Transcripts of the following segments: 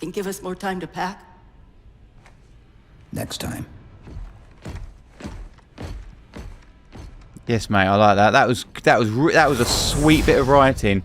and give us more time to pack? Next time. Yes, mate, I like that. That was a sweet bit of writing.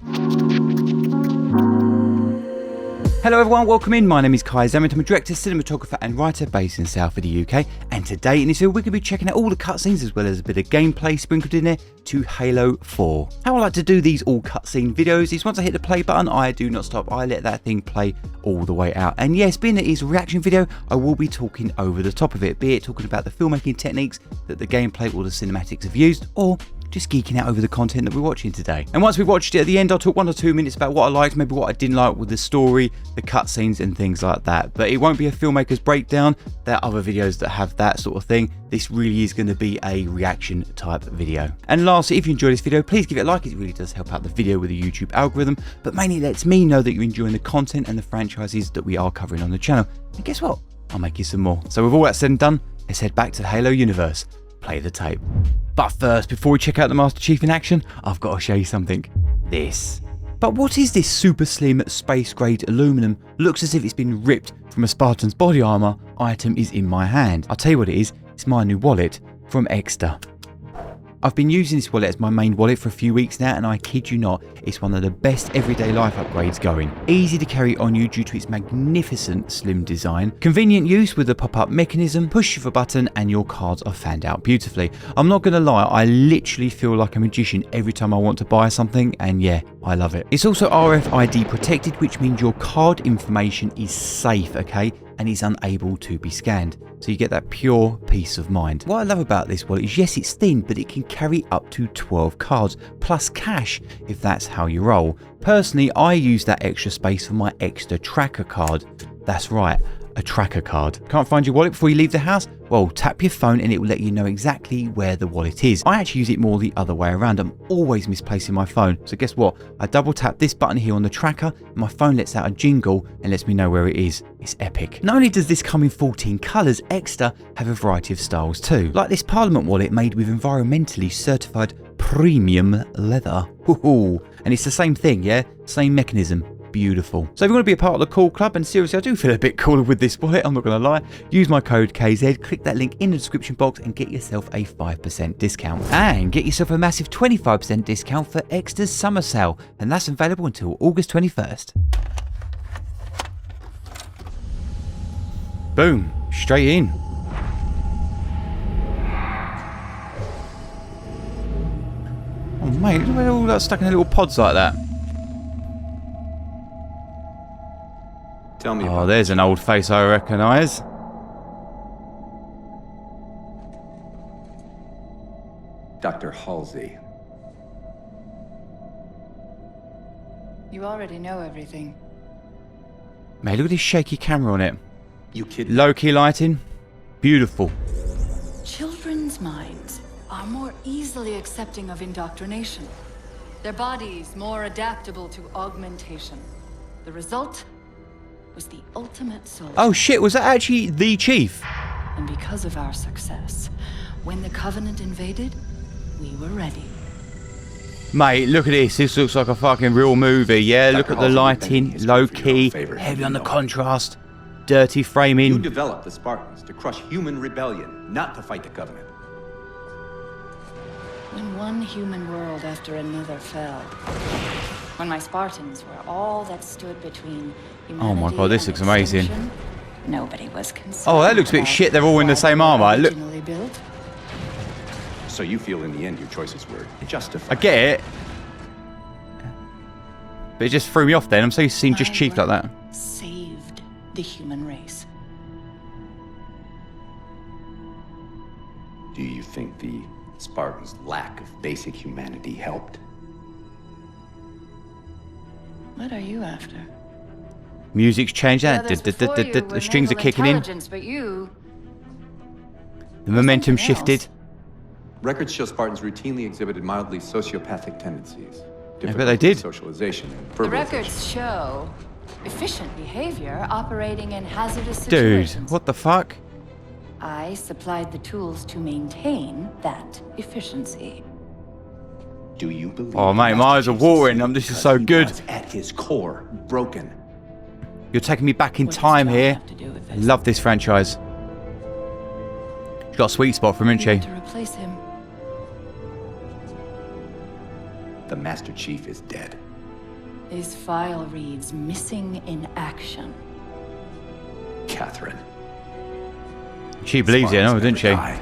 Hello everyone, welcome in. My name is Kai Zammit. I'm a director, cinematographer and writer based in south of the UK. And today in this video we're going to be checking out all the cutscenes as well as a bit of gameplay sprinkled in there to Halo 4. How I like to do these all cutscene videos is once I hit the play button, I do not stop. I let that thing play all the way out. And yes, being it is a reaction video, I will be talking over the top of it, be it talking about the filmmaking techniques that the gameplay or the cinematics have used, or just geeking out over the content that we're watching today. And once we've watched it at the end, I'll talk 1 or 2 minutes about what I liked, maybe what I didn't like with the story, the cutscenes and things like that. But it won't be a filmmaker's breakdown. There are other videos that have that sort of thing. This really is going to be a reaction type video. And lastly, if you enjoyed this video, please give it a like. It really does help out the video with the YouTube algorithm, but mainly lets me know that you're enjoying the content and the franchises that we are covering on the channel. And guess what? I'll make you some more. So with all that said and done, let's head back to the Halo universe. Play the tape. But first, before we check out the Master Chief in action, I've got to show you something. This. But what is this super slim space grade aluminum? Looks as if it's been ripped from a Spartan's body armor. Item is in my hand. I'll tell you what it is. It's my new wallet from Exeter. I've been using this wallet as my main wallet for a few weeks now, and I kid you not, it's one of the best everyday life upgrades going. Easy to carry on you due to its magnificent slim design, convenient use with the pop-up mechanism, push of a button and your cards are fanned out beautifully. I'm not going to lie, I literally feel like a magician every time I want to buy something, and yeah, I love it. It's also RFID protected, which means your card information is safe, okay, and is unable to be scanned. So you get that pure peace of mind. What I love about this wallet is, yes, it's thin, but it can carry up to 12 cards, plus cash if that's how you roll. Personally, I use that extra space for my extra tracker card. That's right, a tracker card. Can't find your wallet before you leave the house? Well, tap your phone and it will let you know exactly where the wallet is. I actually use it more the other way around. I'm always misplacing my phone. So guess what? I double tap this button here on the tracker and my phone lets out a jingle and lets me know where it is. It's epic. Not only does this come in 14 colours, Exeter have a variety of styles too. Like this Parliament wallet made with environmentally certified premium leather. And it's the same thing, yeah? Same mechanism. Beautiful. So if you want to be a part of the cool club, and seriously I do feel a bit cooler with this wallet, I'm not going to lie, use my code KZ, click that link in the description box and get yourself a 5% discount. And get yourself a massive 25% discount for Exeter's summer sale, and that's available until August 21st. Boom, straight in. Oh mate, look at all that stuck in little pods like that. Tell me oh, there's an old face I recognise. Dr. Halsey. You already know everything. Mate, look at this shaky camera on it. You kidding? Low-key lighting. Beautiful. Children's minds are more easily accepting of indoctrination. Their bodies more adaptable to augmentation. The result was the ultimate soldier. Oh shit, was that actually the Chief? And because of our success, when the Covenant invaded, we were ready. Mate, look at this. This looks like a fucking real movie, yeah? Look at the lighting, low-key, heavy on the contrast, dirty framing. You developed the Spartans to crush human rebellion, not to fight the Covenant. When one human world after another fell, when my Spartans were all that stood between humanity oh my god, this looks amazing. Nobody was concerned. Oh, that looks a bit shit. They're all in the same armor. Look. Built. So you feel in the end your choices were justified. I get it. But it just threw me off then. I'm so used to seeing just Chief like that. Saved the human race. Do you think the Spartans' lack of basic humanity helped? What are you after? Music's changed. The strings are kicking in. But you... The momentum shifted. Records show Spartans routinely exhibited mildly sociopathic tendencies. I bet they did. Socialization and The verbalization. records show efficient behavior operating in hazardous Dude, situations. what the fuck? I supplied the tools to maintain that efficiency. Do you believe? Oh mate, my eyes are watering. This is so good. At his core, broken. You're taking me back in What does time John here. have to do with I this? love this franchise. She's got a sweet spot for him, We hasn't need she? to replace him. The Master Chief is dead. His file reads missing in action. Catherine. She believes it, Spartans doesn't she? never die.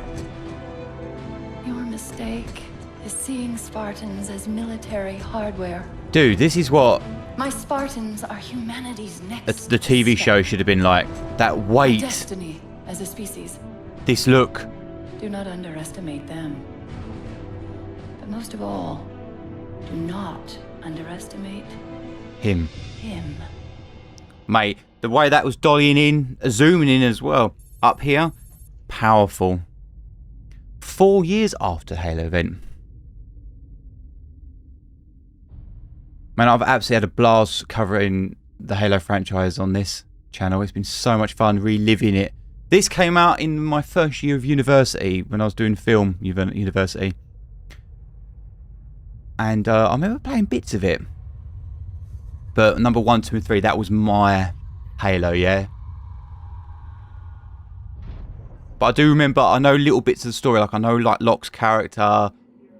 Your mistake is seeing Spartans as military hardware. Dude, this is what My Spartans are humanity's next the TV step. show should have been like. That Our weight, destiny as a species. this look. Do not underestimate them. But most of all, do not underestimate Him. him. Mate, the way that was dollying in, zooming in as well. Up here, powerful. 4 years after Halo event. Man, I've absolutely had a blast covering the Halo franchise on this channel. It's been so much fun reliving it. This came out in my first year of university when I was doing film university. And I remember playing bits of it. But number 1, 2 and 3, that was my Halo, yeah. But I do remember, I know little bits of the story. Like I know like Locke's character,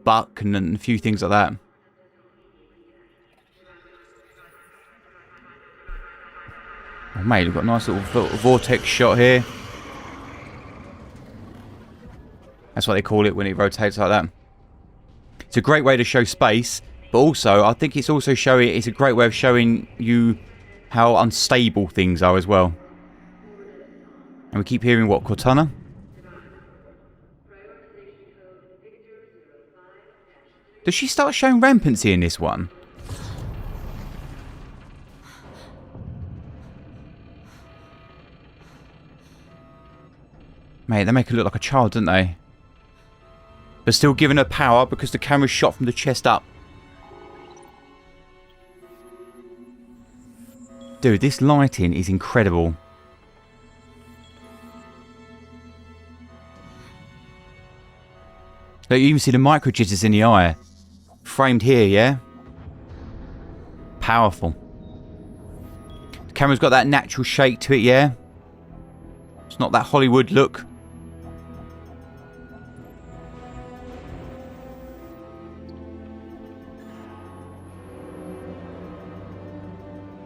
Buck, and a few things like that. Oh mate, we've got a nice little vortex shot here. That's what they call it when it rotates like that. It's a great way to show space, but also I think it's also it's a great way of showing you how unstable things are as well. And we keep hearing what, Cortana? Does she start showing rampancy in this one? Mate, they make her look like a child, don't they? But still giving her power because the camera's shot from the chest up. Dude, this lighting is incredible. Look, you even see the micro jitters in the eye. Framed here, yeah? Powerful. The camera's got that natural shake to it, yeah? It's not that Hollywood look.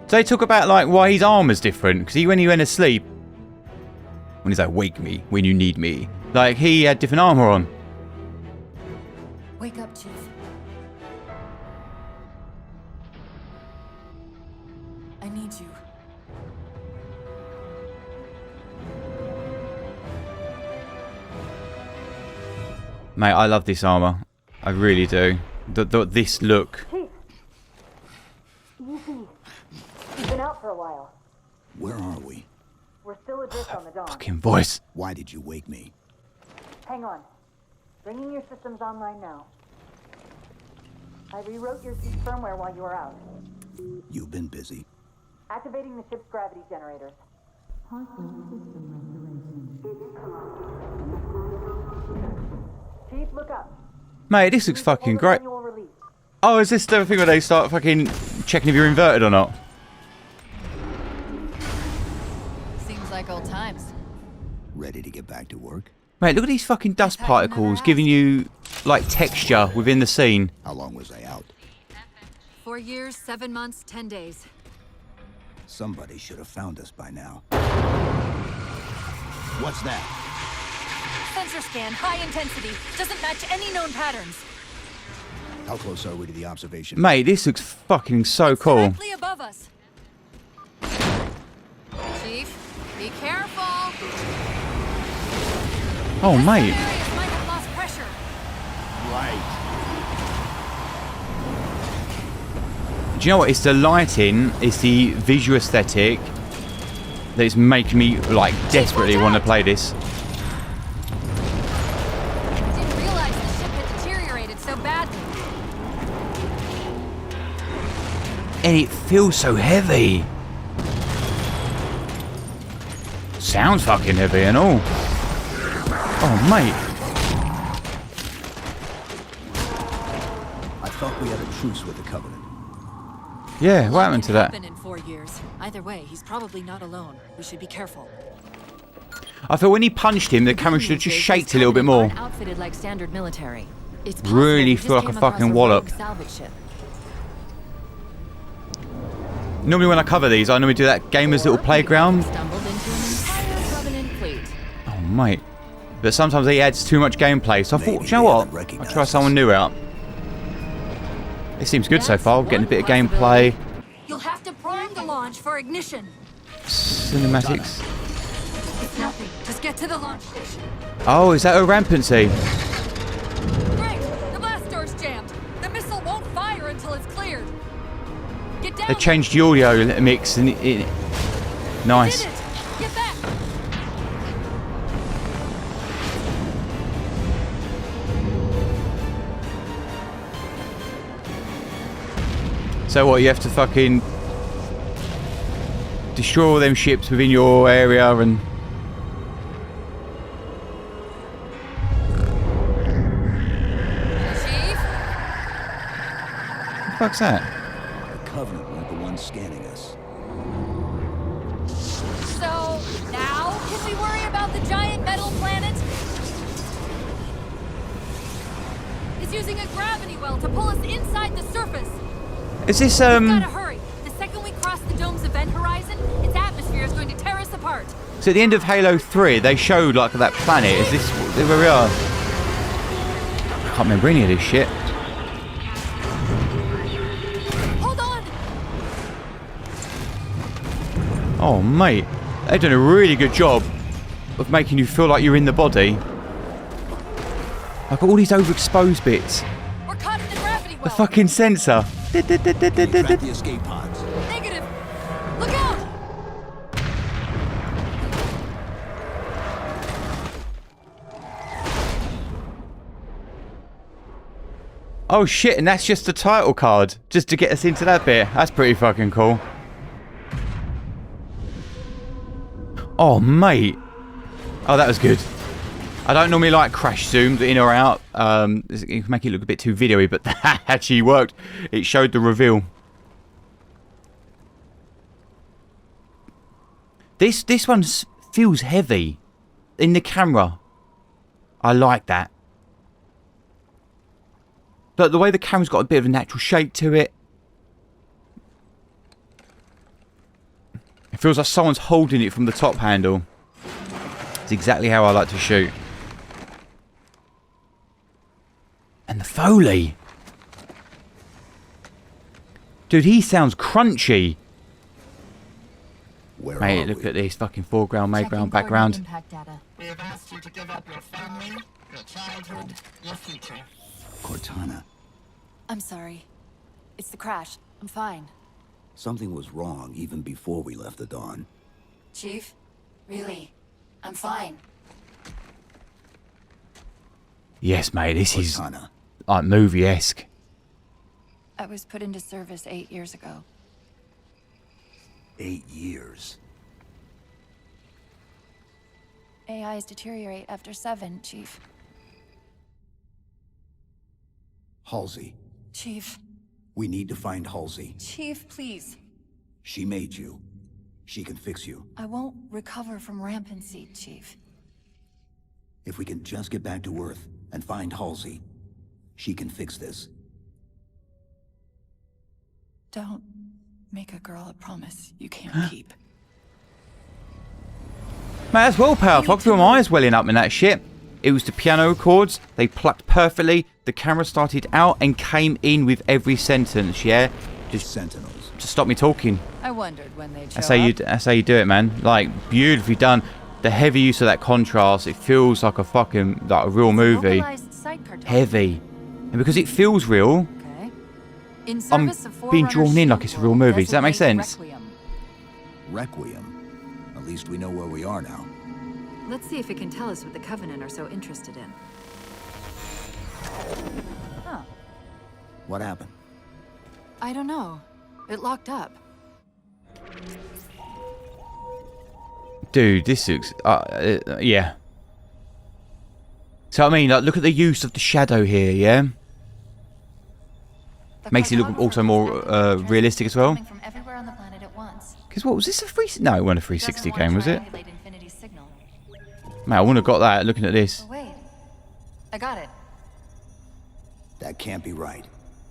So they talk about like why his armor's different, because when he went asleep, when he's like, wake me when you need me, like he had different armor on. Wake up, Chief. I need you. Mate, I love this armor. I really do. This look. Chief! Easy. You've been out for a while. Where are we? We're still adrift on the dawn. Fucking voice. Why did you wake me? Hang on. Bringing your systems online now. I rewrote your seat firmware while you were out. You've been busy. Activating the ship's gravity generators. Chief, look up. Mate, this looks fucking great. Manual release. Oh, is this the thing where they start fucking checking if you're inverted or not? Seems like old times. Ready to get back to work? Mate, look at these fucking dust particles giving you, like, texture within the scene. How long was I out? 4 years, 7 months, 10 days. Somebody should have found us by now. What's that? Sensor scan, high intensity. Doesn't match any known patterns. How close are we to the observation? Mate, this looks fucking so cool. Directly above us. Chief, be careful. Oh, Some mate. areas might have lost pressure. Right. Do you know what? It's the lighting, it's the visual aesthetic that's making me, like, desperately want to play this. Didn't realize the ship had deteriorated so badly. And it feels so heavy. Sounds fucking heavy and all. Oh, mate. I thought we had a truce with the Covenant. Yeah, what happened to that? In 4 years. Either way, he's probably not alone. We should be careful. I feel when he punched him, the camera should have just shaked a little bit more. Outfitted like standard military. It's Really feel like a fucking wallop. Salvage ship. Normally when I cover these, I normally do that gamer's little playground. Stumbled into an entire Covenant fleet. Oh, mate. But sometimes he adds too much gameplay, so I thought, you know what? I'll try someone new out. It seems good so far, getting a bit of gameplay. You'll have to prime the launch for ignition. Cinematics. It's nothing. Just get to the launch station. Oh, is that a rampancy? Great! The blast door's jammed. The missile won't fire until it's cleared. Get down. They changed the audio mix and it. Nice. Did it. Get back. So what, you have to fucking destroy all them ships within your area and... Chief? What the fuck's that? The Covenant weren't the ones scanning us. So, now can we worry about the giant metal planet? It's using a gravity well to pull us inside the surface. Is this, Gotta hurry. The second we cross the dome's event horizon, its atmosphere is going to tear us apart. So at the end of Halo 3, they showed, like, that planet. Is this where we are? I can't remember any of this shit. Hold on! Oh, mate. They've done a really good job of making you feel like you're in the body. Like, all these overexposed bits. We're caught in the gravity well. The fucking sensor. Track the escape pods. Negative. Look out! Oh shit, and that's just the title card. Just to get us into that bit. That's pretty fucking cool. Oh, mate. Oh, that was good. I don't normally like crash zooms in or out. It can make it look a bit too video-y, but that actually worked. It showed the reveal. This one feels heavy in the camera. I like that. But the way the camera's got a bit of a natural shape to it. It feels like someone's holding it from the top handle. It's exactly how I like to shoot. And the Foley. Dude, he sounds crunchy. Where Mate, are look we? at this fucking foreground, background, background. Impact data. We have asked you to give up your family, your childhood, your future. Cortana. I'm sorry. It's the crash. I'm fine. Something was wrong even before we left the Dawn. Chief, really, I'm fine. Yes, mate, this is Cortana. like movie-esque. I was put into service 8 years ago. 8 years. AIs deteriorate after 7, Chief. Halsey. Chief. We need to find Halsey. Chief, please. She made you. She can fix you. I won't recover from rampancy, Chief. If we can just get back to Earth and find Halsey, she can fix this. Don't make a girl a promise you can't keep. Mate, that's well powerful. I can feel my eyes welling up in that shit. It was the piano chords. They plucked perfectly. The camera started out and came in with every sentence, yeah? Just Sentinels. to stop me talking. I wondered when they'd show That's how you do it, man. Like, beautifully done. The heavy use of that contrast, it feels like a fucking, like a real movie. Heavy. And because it feels real, Okay. In I'm service of being Forerunner's drawn in like shield it's a real world, movie. Does that make designate sense? Requiem. Requiem. At least we know where we are now. Let's see if it can tell us what the Covenant are so interested in. Huh. What happened? I don't know. It locked up. Dude, this looks... yeah. So, I mean, like, look at the use of the shadow here, yeah? Makes it look also more realistic as well. Coming from everywhere on the planet at once. Because what was this, a free... No, it wasn't a 360 Doesn't game, was it? triangulate Infinity's signal. Man, I wouldn't have got that looking at this. Oh, wait. I got it. That can't be right.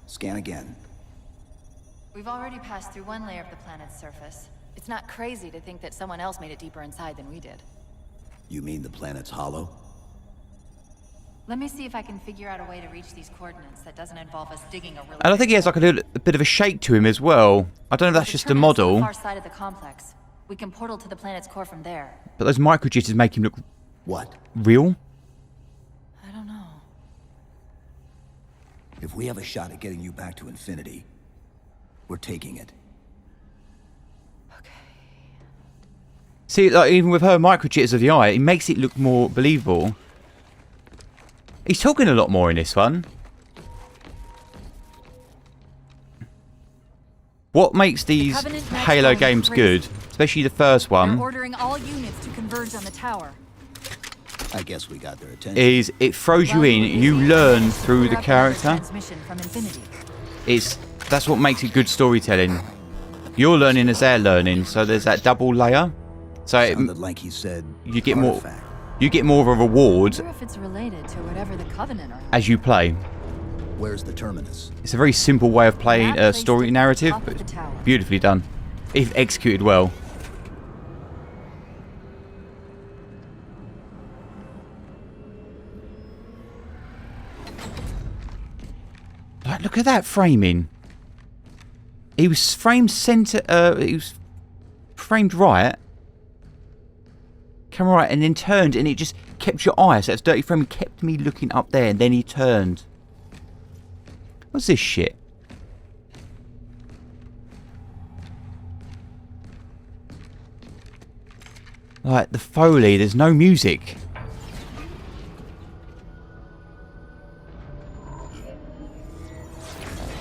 Scan again. We've already passed through one layer of the planet's surface. It's not crazy to think that someone else made it deeper inside than we did. You mean the planet's hollow? Let me see if I can figure out a way to reach these coordinates that doesn't involve us digging a really... And I think he has like a bit of a shake to him as well. I don't know if that's just a model. On the far side of the complex. We can portal to the planet's core from there. But those microjitters make him look... What? Real? I don't know. If we have a shot at getting you back to Infinity, we're taking it. See, like, even with her microjitters of the eye, it makes it look more believable. He's talking a lot more in this one. What makes these Halo games good, especially the first They're one, ordering all units to converge on the tower. I guess we got their attention. is it throws you in, you learn through the character. Transmission from Infinity. That's what makes it good storytelling. You're learning as they're learning, so there's that double layer. So Sounded like he said you get more of a I reward wonder if it's related to whatever the Covenant are. as you play. Where's the terminus? It's a very simple way of playing a story narrative, Top of but the it's tower. beautifully done, if executed well. Like, look at that framing. He was framed center. He was framed right, camera right, and then turned, and it just kept your eye. So that's dirty frame. Kept me looking up there, and then he turned. What's this shit? Like the Foley, there's no music.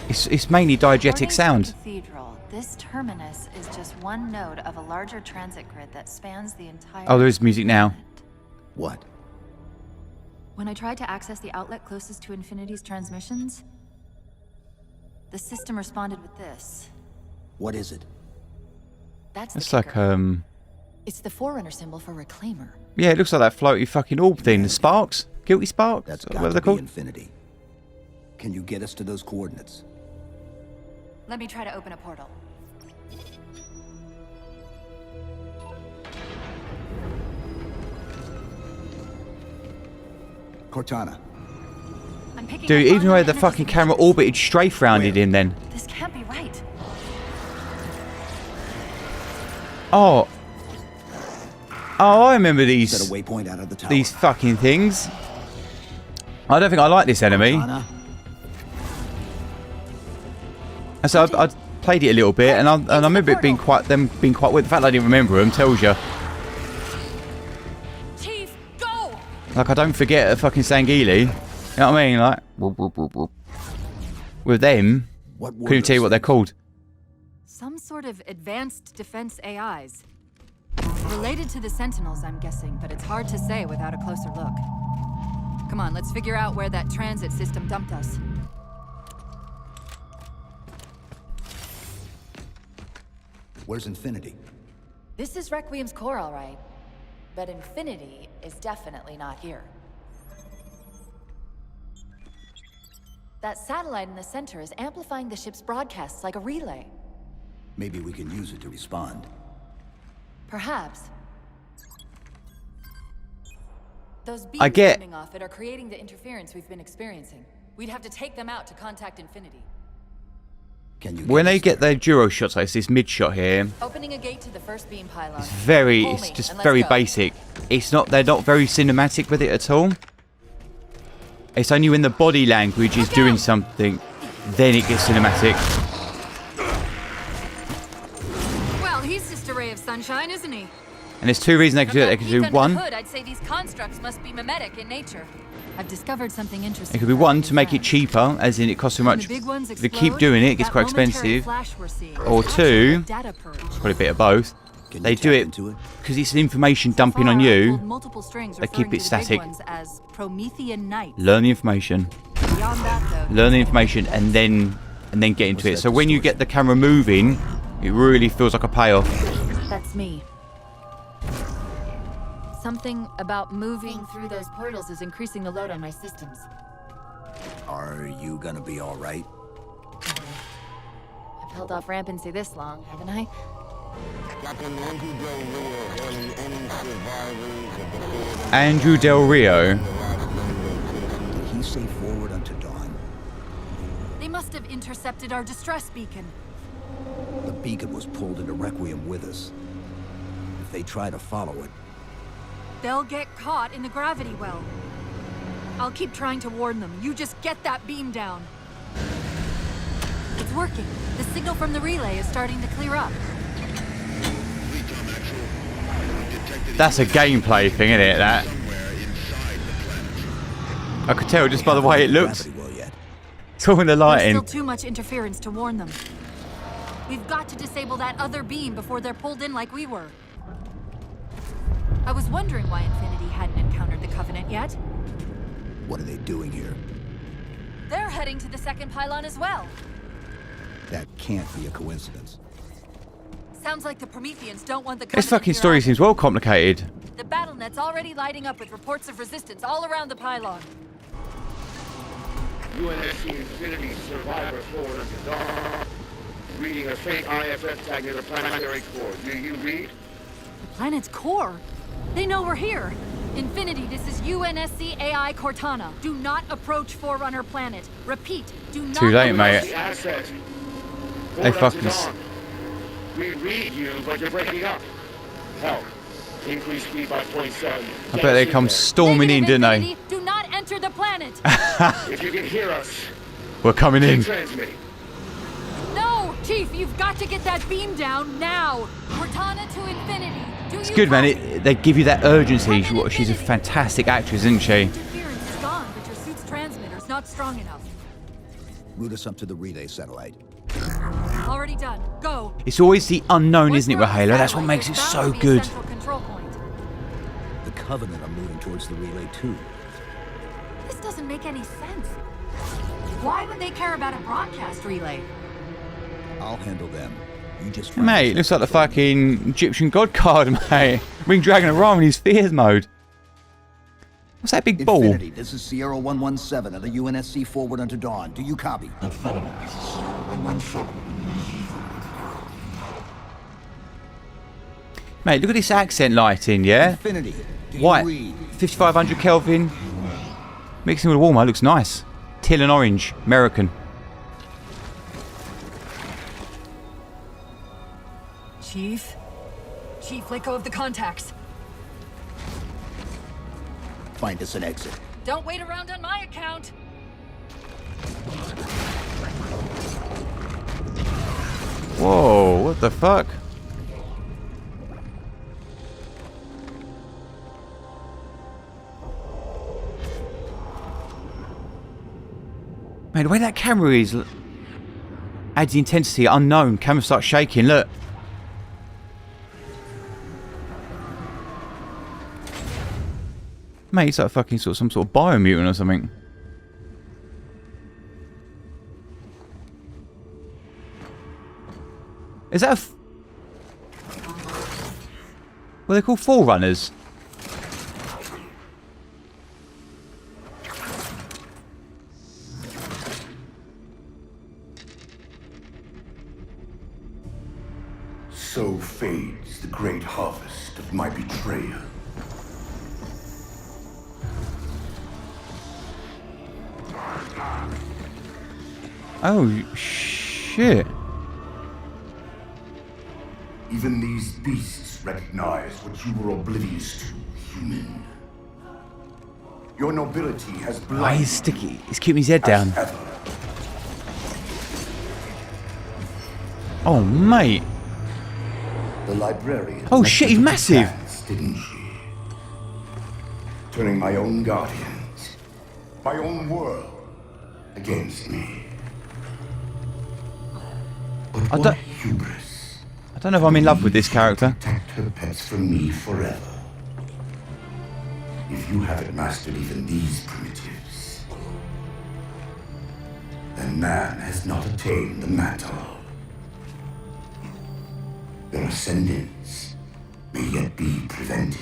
It's mainly diegetic According to sound. the Cathedral, this terminus is just one node of a larger transit grid that spans the entire... Oh, there is music now. What? When I tried to access the outlet closest to Infinity's transmissions, the system responded with this. What is it? That's the It's like kicker. It's the Forerunner symbol for Reclaimer. Yeah, it looks like that floaty fucking orb thing. The sparks, guilty sparks. That's Whatever got they're to be called. Infinity. Can you get us to those coordinates? Let me try to open a portal. Cortana. I'm picking Dude, up even the way unknown the energy fucking camera signatures. orbited strafe rounded in then. This can't be right. Oh. Oh, I remember Set a these waypoint out of the tower. these fucking things. I don't think I like this enemy. Cortana? And so I played it a little bit, and I remember it being quite weird. The fact that I didn't remember them tells you. Chief, go! Like, I don't forget a fucking Sangheili. You know what I mean? Like, whoop, whoop, whoop, whoop. With them, What were couldn't even tell you those what they're things? called. Some sort of advanced defense AIs. Related to the Sentinels, I'm guessing, but it's hard to say without a closer look. Come on, let's figure out where that transit system dumped us. Where's Infinity? This is Requiem's core, all right. But Infinity is definitely not here. That satellite in the center is amplifying the ship's broadcasts like a relay. Maybe we can use it to respond. Perhaps. Those I beams get- coming off it are creating the interference we've been experiencing. We'd have to take them out to contact Infinity. Can you When get they us get there? their gyro shots, like it's this mid shot here, Opening a gate to the first beam pylon. it's Pull just me, and very let's go. basic. They're not very cinematic with it at all. It's only when the body language is doing something, then it gets cinematic. Well, he's just a ray of sunshine, isn't he? And there's two reasons they can do it. They can do one. I'd say these constructs must be mimetic in nature. I've discovered something interesting. It could be one to make it cheaper, as in it costs too When much. the big ones If they keep explode, doing it, it gets that quite momentary expensive. flash we're seeing Or is actually two, a data purge. probably a bit of both. Can They you do tap it into it? because it's information dumping on Far, I've you. pulled multiple strings They keep referring it to the big static. ones as Promethean Knights. Learn the information. Beyond that, though, Learn the information and then and then get into What's it. that So when you get the camera moving, it really feels like a payoff. That's me. Something about moving through those portals is increasing the load on my systems. Are you gonna be all right? I've held off rampancy this long, haven't I? Andrew Del Rio. Did he say forward unto dawn? They must have intercepted our distress beacon. The beacon was pulled into Requiem with us. If they try to follow it, They'll get caught in the gravity well. I'll keep trying to warn them. You just get that beam down. It's working. The signal from the relay is starting to clear up. That's a gameplay thing, isn't it? That. I could tell just by the way it looks. gravity well yet. It's all in the There's lighting. still too much interference to warn them. We've got to disable that other beam before they're pulled in like we were. I was wondering why Infinity hadn't encountered the Covenant yet. What are they doing here? They're heading to the second pylon as well. That can't be a coincidence. Sounds like the Prometheans don't want the This Covenant fucking here story either. seems well complicated. The BattleNet's already lighting up with reports of resistance all around the pylon. UNSC Infinity Survivor forward unto dawn. Reading a faint IFS tag near the planetary core. Do you read? The planet's core? They know we're here. Infinity, this is UNSC AI Cortana. Do not approach Forerunner planet. Repeat, do not Too late, approach. mate. The asset. They Forward fucking unto dawn. We read you, but you're breaking up. Help. Increase speed by 0.7. I bet they come storming in, didn't they? Infinity, do not enter the planet. If you can hear us, We're coming in. transmit. No, Chief, you've got to get that beam down now. Cortana to Infinity. Do It's good, man. They give you that urgency. She's a fantastic actress, isn't she? Interference is gone, but your suit's transmitter's not strong enough. Route us up to the relay satellite. Already done. Go. It's always the unknown, Once isn't it, we're with on the Halo? That's what satellite, makes it there's so bound to be a good. central control point. The Covenant are moving towards the relay too. This doesn't make any sense. Why would they care about a broadcast relay? I'll handle them. You just find Mate, us looks like the that fucking Egyptian god card, mate. Ring Dragon around in his fears mode. What's that big ball? Infinity, this is Sierra 117 of the UNSC forward unto dawn. Do you copy? Mate, look at this accent lighting, yeah? Infinity, do you White, read? 5500 Kelvin. Mixing with a warmer, looks nice. Teal and orange, American. Chief? Chief, let go of the contacts. Find us an exit. Don't wait around on my account. Whoa, what the fuck? Man, the way that camera is adds the intensity. Unknown. Camera starts shaking. Look. Mate, it's like fucking some sort of biomutant or something. Is that a well, they're called Forerunners. So fades the great harvest of my betrayal. Oh, shit. Even these beasts recognize what you were oblivious to, human. Your nobility has Oh, blinded he's sticky. He's keeping his head down. as ever. Oh, mate. The librarian. Oh, shit, he's massive. Chance, didn't she? Turning my own guardians, my own world, against me. But I what don't- hubris. I don't know if I'm in love with this character. Protect her pets from me forever. If you haven't mastered even these primitives, then human man has not attained the mantle. Your ascendance may yet be prevented.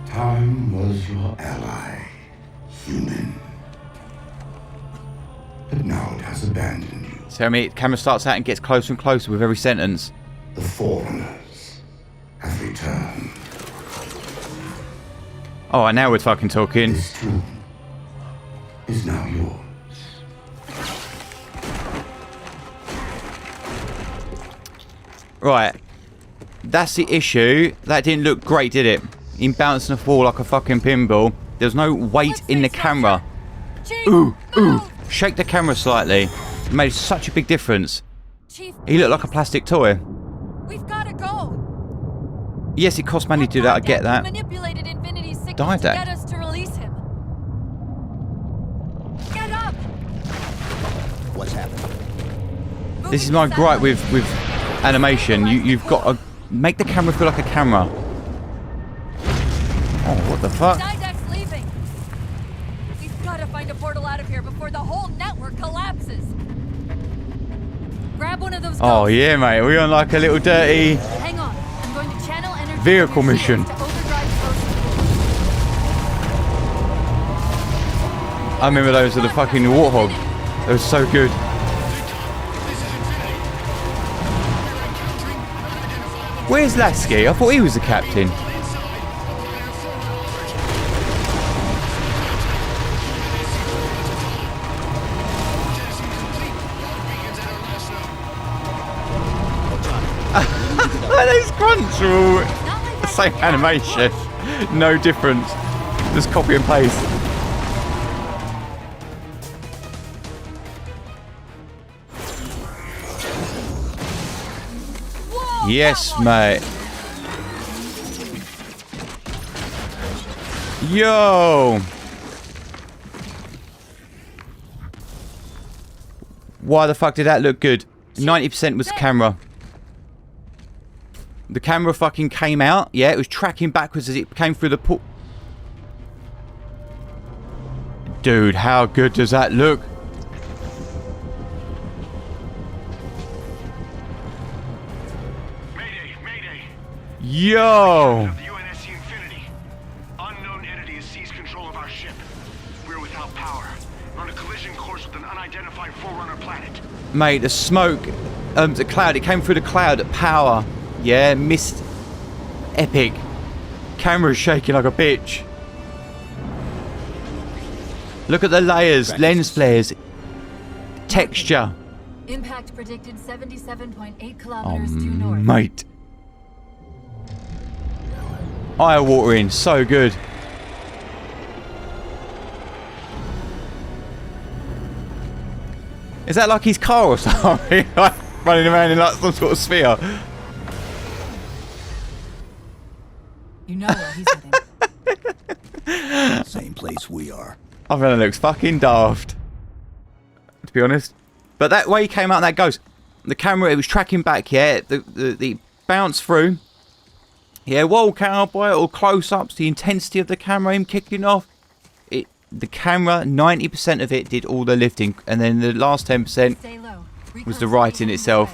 Time was your ally, human. But now it has abandoned you. So I mean, the camera starts out and gets closer and closer with every sentence. The foreigners have returned. Oh, now we're fucking talking. This tomb is now yours. Right. That's the issue. That didn't look great, did it? Him bouncing off the wall like a fucking pinball. There's no weight in the camera. Ooh, ooh. Shake the camera slightly. It made such a big difference. Chief, He looked like a plastic toy. we've got to go. Yes, it cost money to do that. I get that. Manipulated Infinity's signal to Didact. get us to release him. Get up. What's happening? This is my gripe with animation. You've got to make the camera feel like a camera. Oh, what the fuck? Didact's leaving. We've got to find a portal out of here before the whole network collapses. Grab one of those. Oh ghosts. yeah, mate. We're on like a little dirty Hang on. I'm going to channel energy vehicle from your mission. shields to overdrive close. I remember those of the fucking Warthog. They were so good. Where's Lasky? I thought he was the captain. Those grunts are all the same animation. No difference. Just copy and paste. Whoa, Yes, mate. Yo! Why the fuck did that look good? 90% was camera. The camera fucking came out. Yeah, it was tracking backwards as it came through the pool. Dude, how good does that look? Mayday, mayday. Yo! Of the UNSC Infinity. Unknown entity has seized control of our ship. We're without power. We're on a collision course with an unidentified Forerunner planet. Mate, the smoke, the cloud, it came through the cloud at power. Yeah, mist. Epic. Camera's shaking like a bitch. Look at the layers, lens flares, texture. Impact predicted 77.8 Oh, kilometers due north. mate. Eye-watering, so good. Is that like his car or something? Like running around in like some sort of sphere. You know where he's heading. Same place we are. I think that looks fucking daft, to be honest. But that way he came out and that goes. The camera, it was tracking back, yeah. The bounce through. Yeah, whoa, cowboy, all close-ups, the intensity of the camera, him kicking off. The camera, 90% of it did all the lifting. And then the last 10% Stay low. was the writing itself.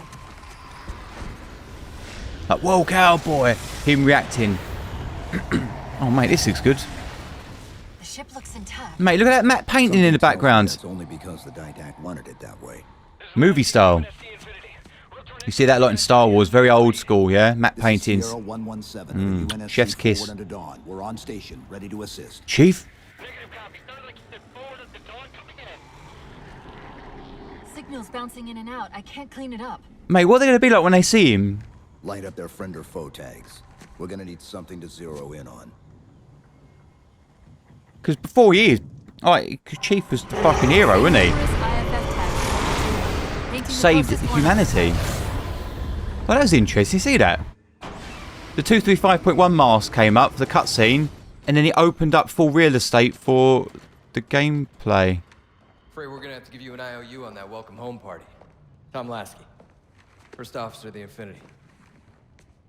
Like, whoa, cowboy, him reacting. Oh, mate, this looks good. The ship looks intact. Mate, look at that matte painting in the background. That's only because the Didact wanted it that way. Movie style. You see that a lot in Star Wars, very old school, yeah? Matte This is paintings. Sierra 117 of the UNSC Chef's kiss. forward under dawn. We're on station, ready to assist. Chief? Signals bouncing in and out. I can't clean it up. Mate, what are they going to be like when they see him? Light up their friend or foe tags. We're gonna need something to zero in on. Because before he is... Alright, Chief was the fucking hero, wasn't he? Saved humanity. Well, that was interesting. See that? The 235.1 mask came up for the cutscene, and then it opened up full real estate for the gameplay. Afraid we're gonna have to give you an IOU on that welcome home party. Tom Lasky, first officer of the Infinity.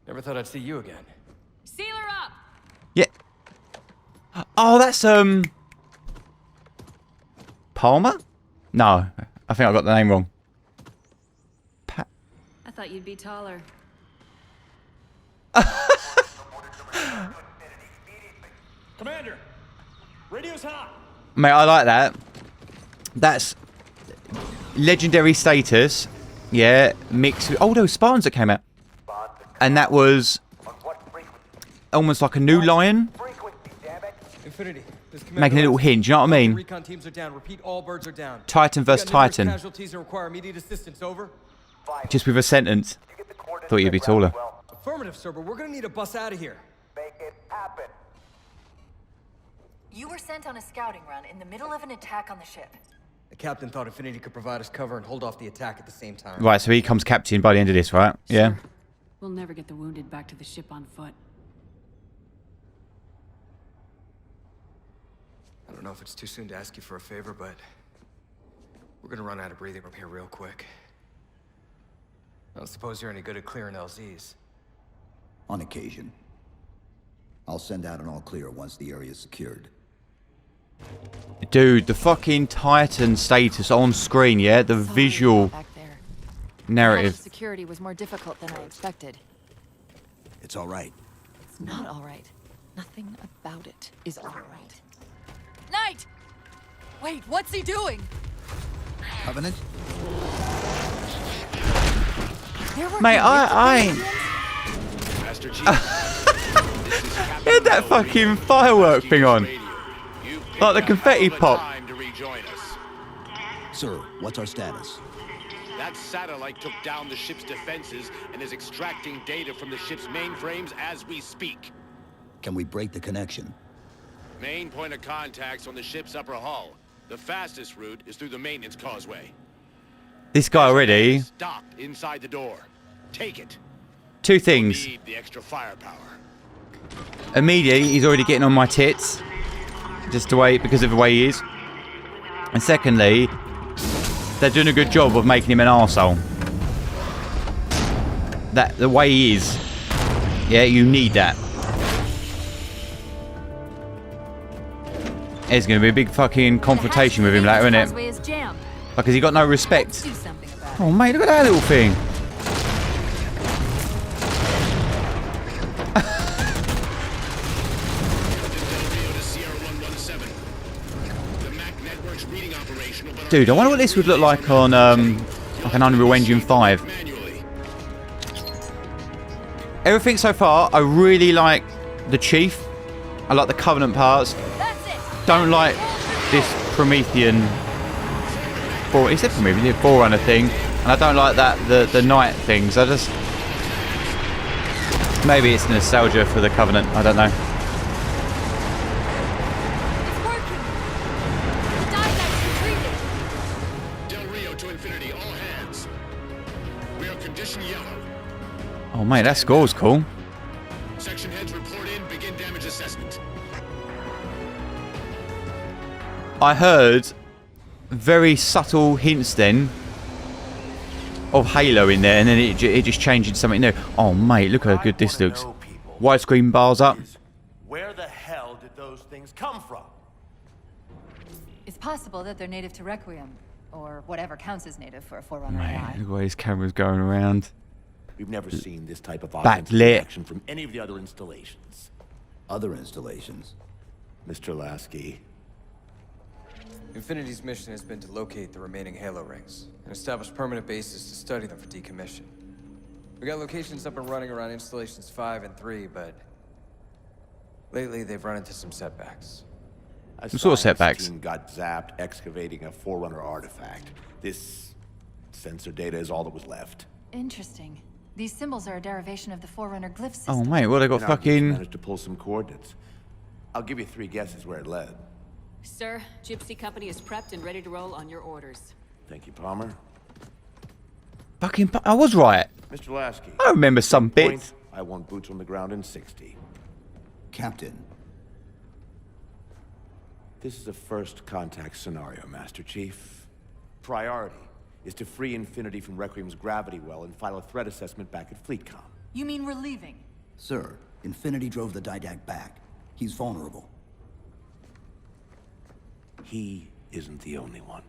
Never thought I'd see you again. Seal her up. Yeah. Oh, that's Palmer? No, I think I got the name wrong. I thought you'd be taller. Commander, radio's hot. Mate, I like that. That's legendary status. Yeah, mixed with... Oh, there were Spartans that came out. And that was almost like a new lion. Infinity. Making a little hint, you know what I mean? Recon teams are down. Repeat, all birds are down. Titan versus Titan. Casualties and require immediate assistance. Over. Just with a sentence. Thought you'd be taller. Affirmative, sir, but we're gonna need a bus out of here. Make it happen. You were sent on a scouting run in the middle of an attack on the ship. The captain thought Infinity could provide us cover and hold off the attack at the same time. Right, so he comes captain by the end of this, right? Yeah. We'll never get the wounded back to the ship on foot. I don't know if it's too soon to ask you for a favor, but we're gonna run out of breathing room here real quick. I don't suppose you're any good at clearing LZs. On occasion. I'll send out an all clear once the area is secured. Dude, the fucking Titan status on screen, yeah? The visual Back there. narrative. Security was more difficult than I expected. It's all right. It's not all right. Nothing about it is all right. Knight! Wait, what's he doing? Covenant? Mate, I Master Chief, he had that fucking firework thing on. Like the confetti pop. Sir, what's our status? That satellite took down the ship's defenses and is extracting data from the ship's mainframes as we speak. Can we break the connection? Main point of contact's on the ship's upper hull. The fastest route is through the maintenance causeway. This guy already. Stop inside the door. Take it. Two things. Need the extra firepower. Immediately, he's already getting on my tits. Just the way, because of the way he is. And secondly, they're doing a good job of making him an arsehole. That, the way he is. Yeah, you need that. There's going to be a big fucking confrontation with him later, isn't it? Because he got no respect. Oh, mate, look at that little thing. Dude, I wonder what this would look like on like an Unreal Engine 5. Everything so far, I really like the Chief. I like the Covenant parts. Don't like this Promethean, he said Promethean, Forerunner thing, and I don't like that the Knight things. I just, maybe it's nostalgia for the Covenant. I don't know. Oh mate, that score's cool. Section heads report in, begin damage assessment. I heard very subtle hints then of Halo in there, and then it just changed into something new. Oh mate, look how good this looks. Widescreen bars up. Where the hell did those things come from? It's possible that they're native to Requiem, or whatever counts as native for a Forerunner Mate, AI. look where his camera's going around. We've never seen this type of Backlit. action from any of the other installations. Other installations? Mr. Lasky. Infinity's mission has been to locate the remaining Halo rings and establish permanent bases to study them for decommission. We got locations up and running around installations 5 and 3, but lately they've run into some setbacks. What sort of setbacks? Team got zapped excavating a Forerunner artifact. This sensor data is all that was left. Interesting. These symbols are a derivation of the Forerunner glyph system. Oh mate, well they got And our groups fucking. managed to pull some coordinates. I'll give you 3 guesses where it led. Sir, Gypsy Company is prepped and ready to roll on your orders. Thank you, Palmer. Fucking. I was right. Mr. Lasky. I remember some Point, bits. I want boots on the ground in 60. Captain. This is a first contact scenario, Master Chief. Priority is to free Infinity from Requiem's gravity well and file a threat assessment back at FleetCom. You mean we're leaving? Sir, Infinity drove the Didact back. He's vulnerable. He isn't the only one.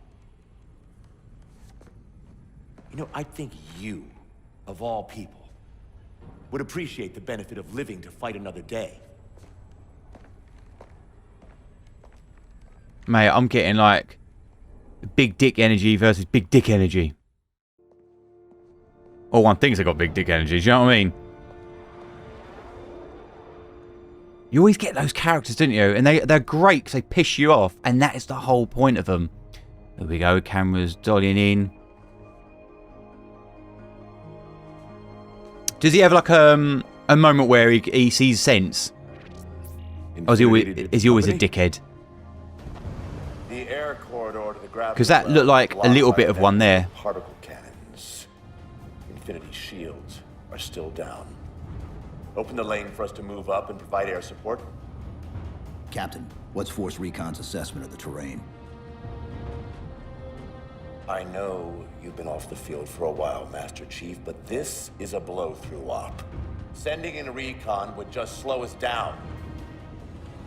You know, I think you, of all people, would appreciate the benefit of living to fight another day. Mate, I'm getting like big dick energy versus big dick energy. Or one thinks I got big dick energy, do you know what I mean? You always get those characters, don't you? And they're great because they piss you off. And that is the whole point of them. There we go, cameras dollying in. Does he have like a moment where he sees sense? Or is he always a dickhead? The air corridor to the gravity Because that looked like a little bit of one there. Particle cannons. Infinity shields are still down. Open the lane for us to move up and provide air support. Captain, what's Force Recon's assessment of the terrain? I know you've been off the field for a while, Master Chief, but this is a blow-through op. Sending in a recon would just slow us down.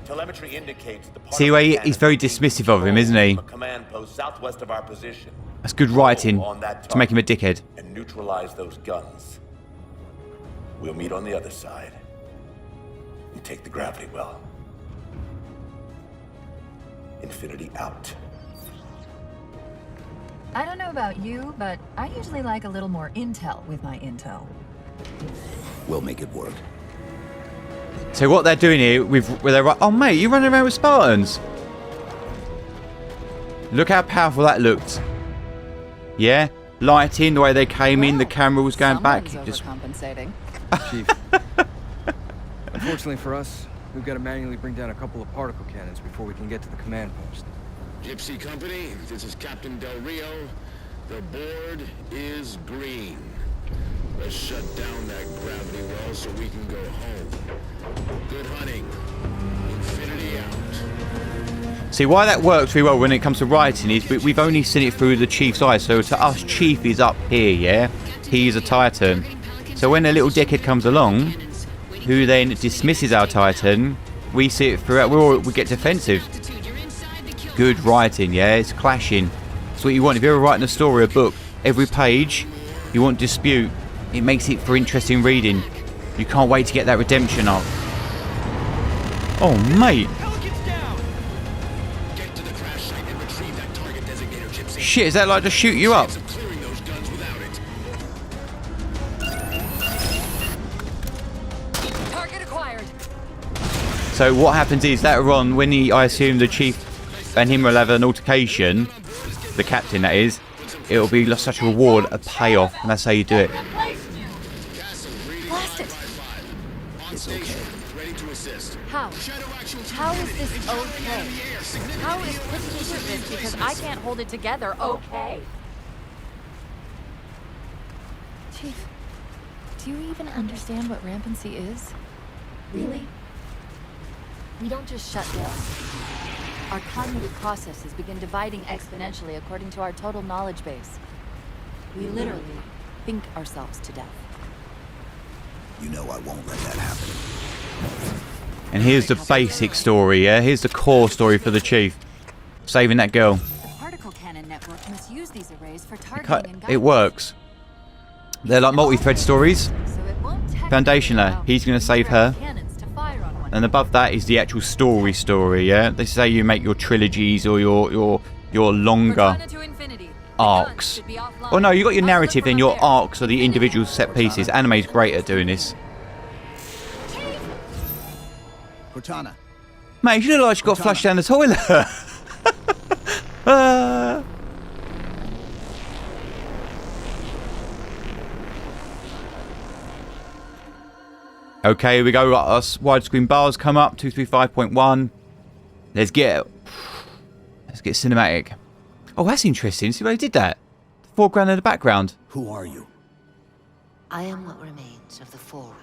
Telemetry indicates the See where he's very dismissive of him, isn't he? A command post southwest of our position. That's good writing to make him a dickhead. And neutralize those guns. We'll meet on the other side and take the gravity well. Infinity out. I don't know about you, but I usually like a little more intel with my intel. We'll make it work. So what they're doing here with they're oh mate, you're running around with Spartans. Look how powerful that looked. Yeah, lighting, the way they came in, the camera was going back. Just overcompensating. Chief. Unfortunately for us, we've got to manually bring down a couple of particle cannons before we can get to the command post. Gypsy Company, this is Captain Del Rio. The board is green. Let's shut down that gravity well so we can go home. Good hunting. Infinity out. see why that works very well when it comes to writing is we've only seen it through the Chief's eyes. So to us, Chief is up here, yeah? He's a Titan. So when a little dickhead comes along, who then dismisses our Titan, we see it throughout. We get defensive. Good writing, yeah? It's clashing. That's what you want. If you're ever writing a story, a book, every page, you want dispute. It makes it for interesting reading. You can't wait to get that redemption arc. Oh, mate. Shit, is that like to shoot you up? Target acquired. So what happens is later on, when I assume the Chief and him will have an altercation, the captain that is, it'll be such a reward, a payoff, and that's how you do it. Blast it. It's okay. How? How is this okay? How is pushing this because I can't hold it together okay? Chief, do you even understand what rampancy is? Really? We don't just shut down. Our cognitive processes begin dividing exponentially according to our total knowledge base. We literally think ourselves to death. You know I won't let that happen. And here's the basic story, yeah? Here's the core story for the Chief. Saving that girl. The particle cannon network must use these arrays for targeting and It works. They're like multi-thread stories. So it won't Foundation layer, he's going to save her. And above that is the actual story, yeah? This is how you make your trilogies or your longer arcs. Oh no, you got your narrative and your arcs are the individual set pieces. Anime's great at doing this. Cortana. Mate, you look like you got flushed down the toilet. Okay, here we go. Got us widescreen bars come up. 235.1. Let's get cinematic. Oh, that's interesting. See where they did that? The foreground and the background. Who are you? I am what remains of the Forerunner,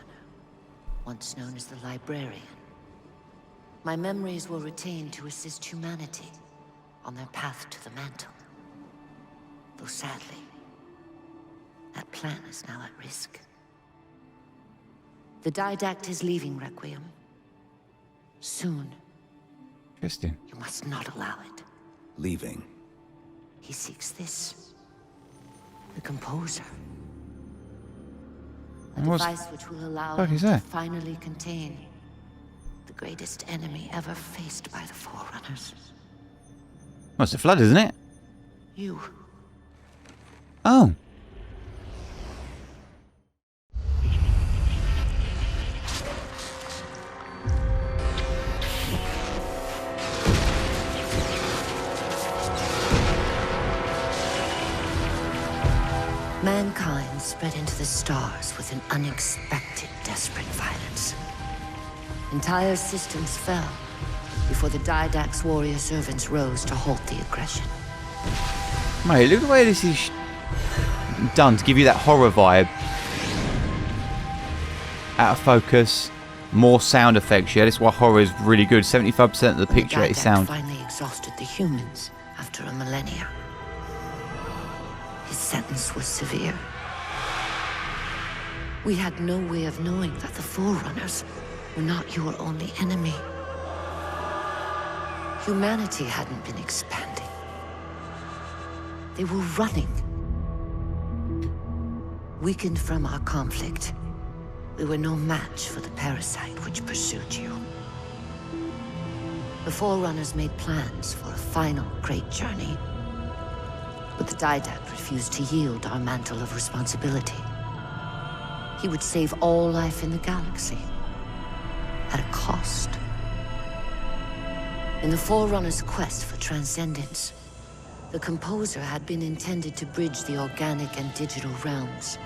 once known as the Librarian. My memories will retain to assist humanity on their path to the mantle. Though sadly, that plan is now at risk. The Didact is leaving Requiem. Soon. Interesting. You must not allow it. Leaving. He seeks this. The composer. A What's device which will allow fuck him is to that? finally contain the greatest enemy ever faced by the Forerunners. Well, it's the Flood, isn't it? You. Oh. Mankind spread into the stars with an unexpected, desperate violence. Entire systems fell before the Didact's warrior servants rose to halt the aggression. Mate, look at the way this is done to give you that horror vibe. Out of focus, more sound effects. Yeah, that's why horror is really good. 75% of the picture is sound. Finally exhausted the humans after a millennia. His sentence was severe. We had no way of knowing that the Forerunners were not your only enemy. Humanity hadn't been expanding. They were running. Weakened from our conflict, we were no match for the parasite which pursued you. The Forerunners made plans for a final great journey, but the Didact refused to yield our mantle of responsibility. He would save all life in the galaxy, at a cost. In the Forerunners' quest for transcendence, the composer had been intended to bridge the organic and digital realms.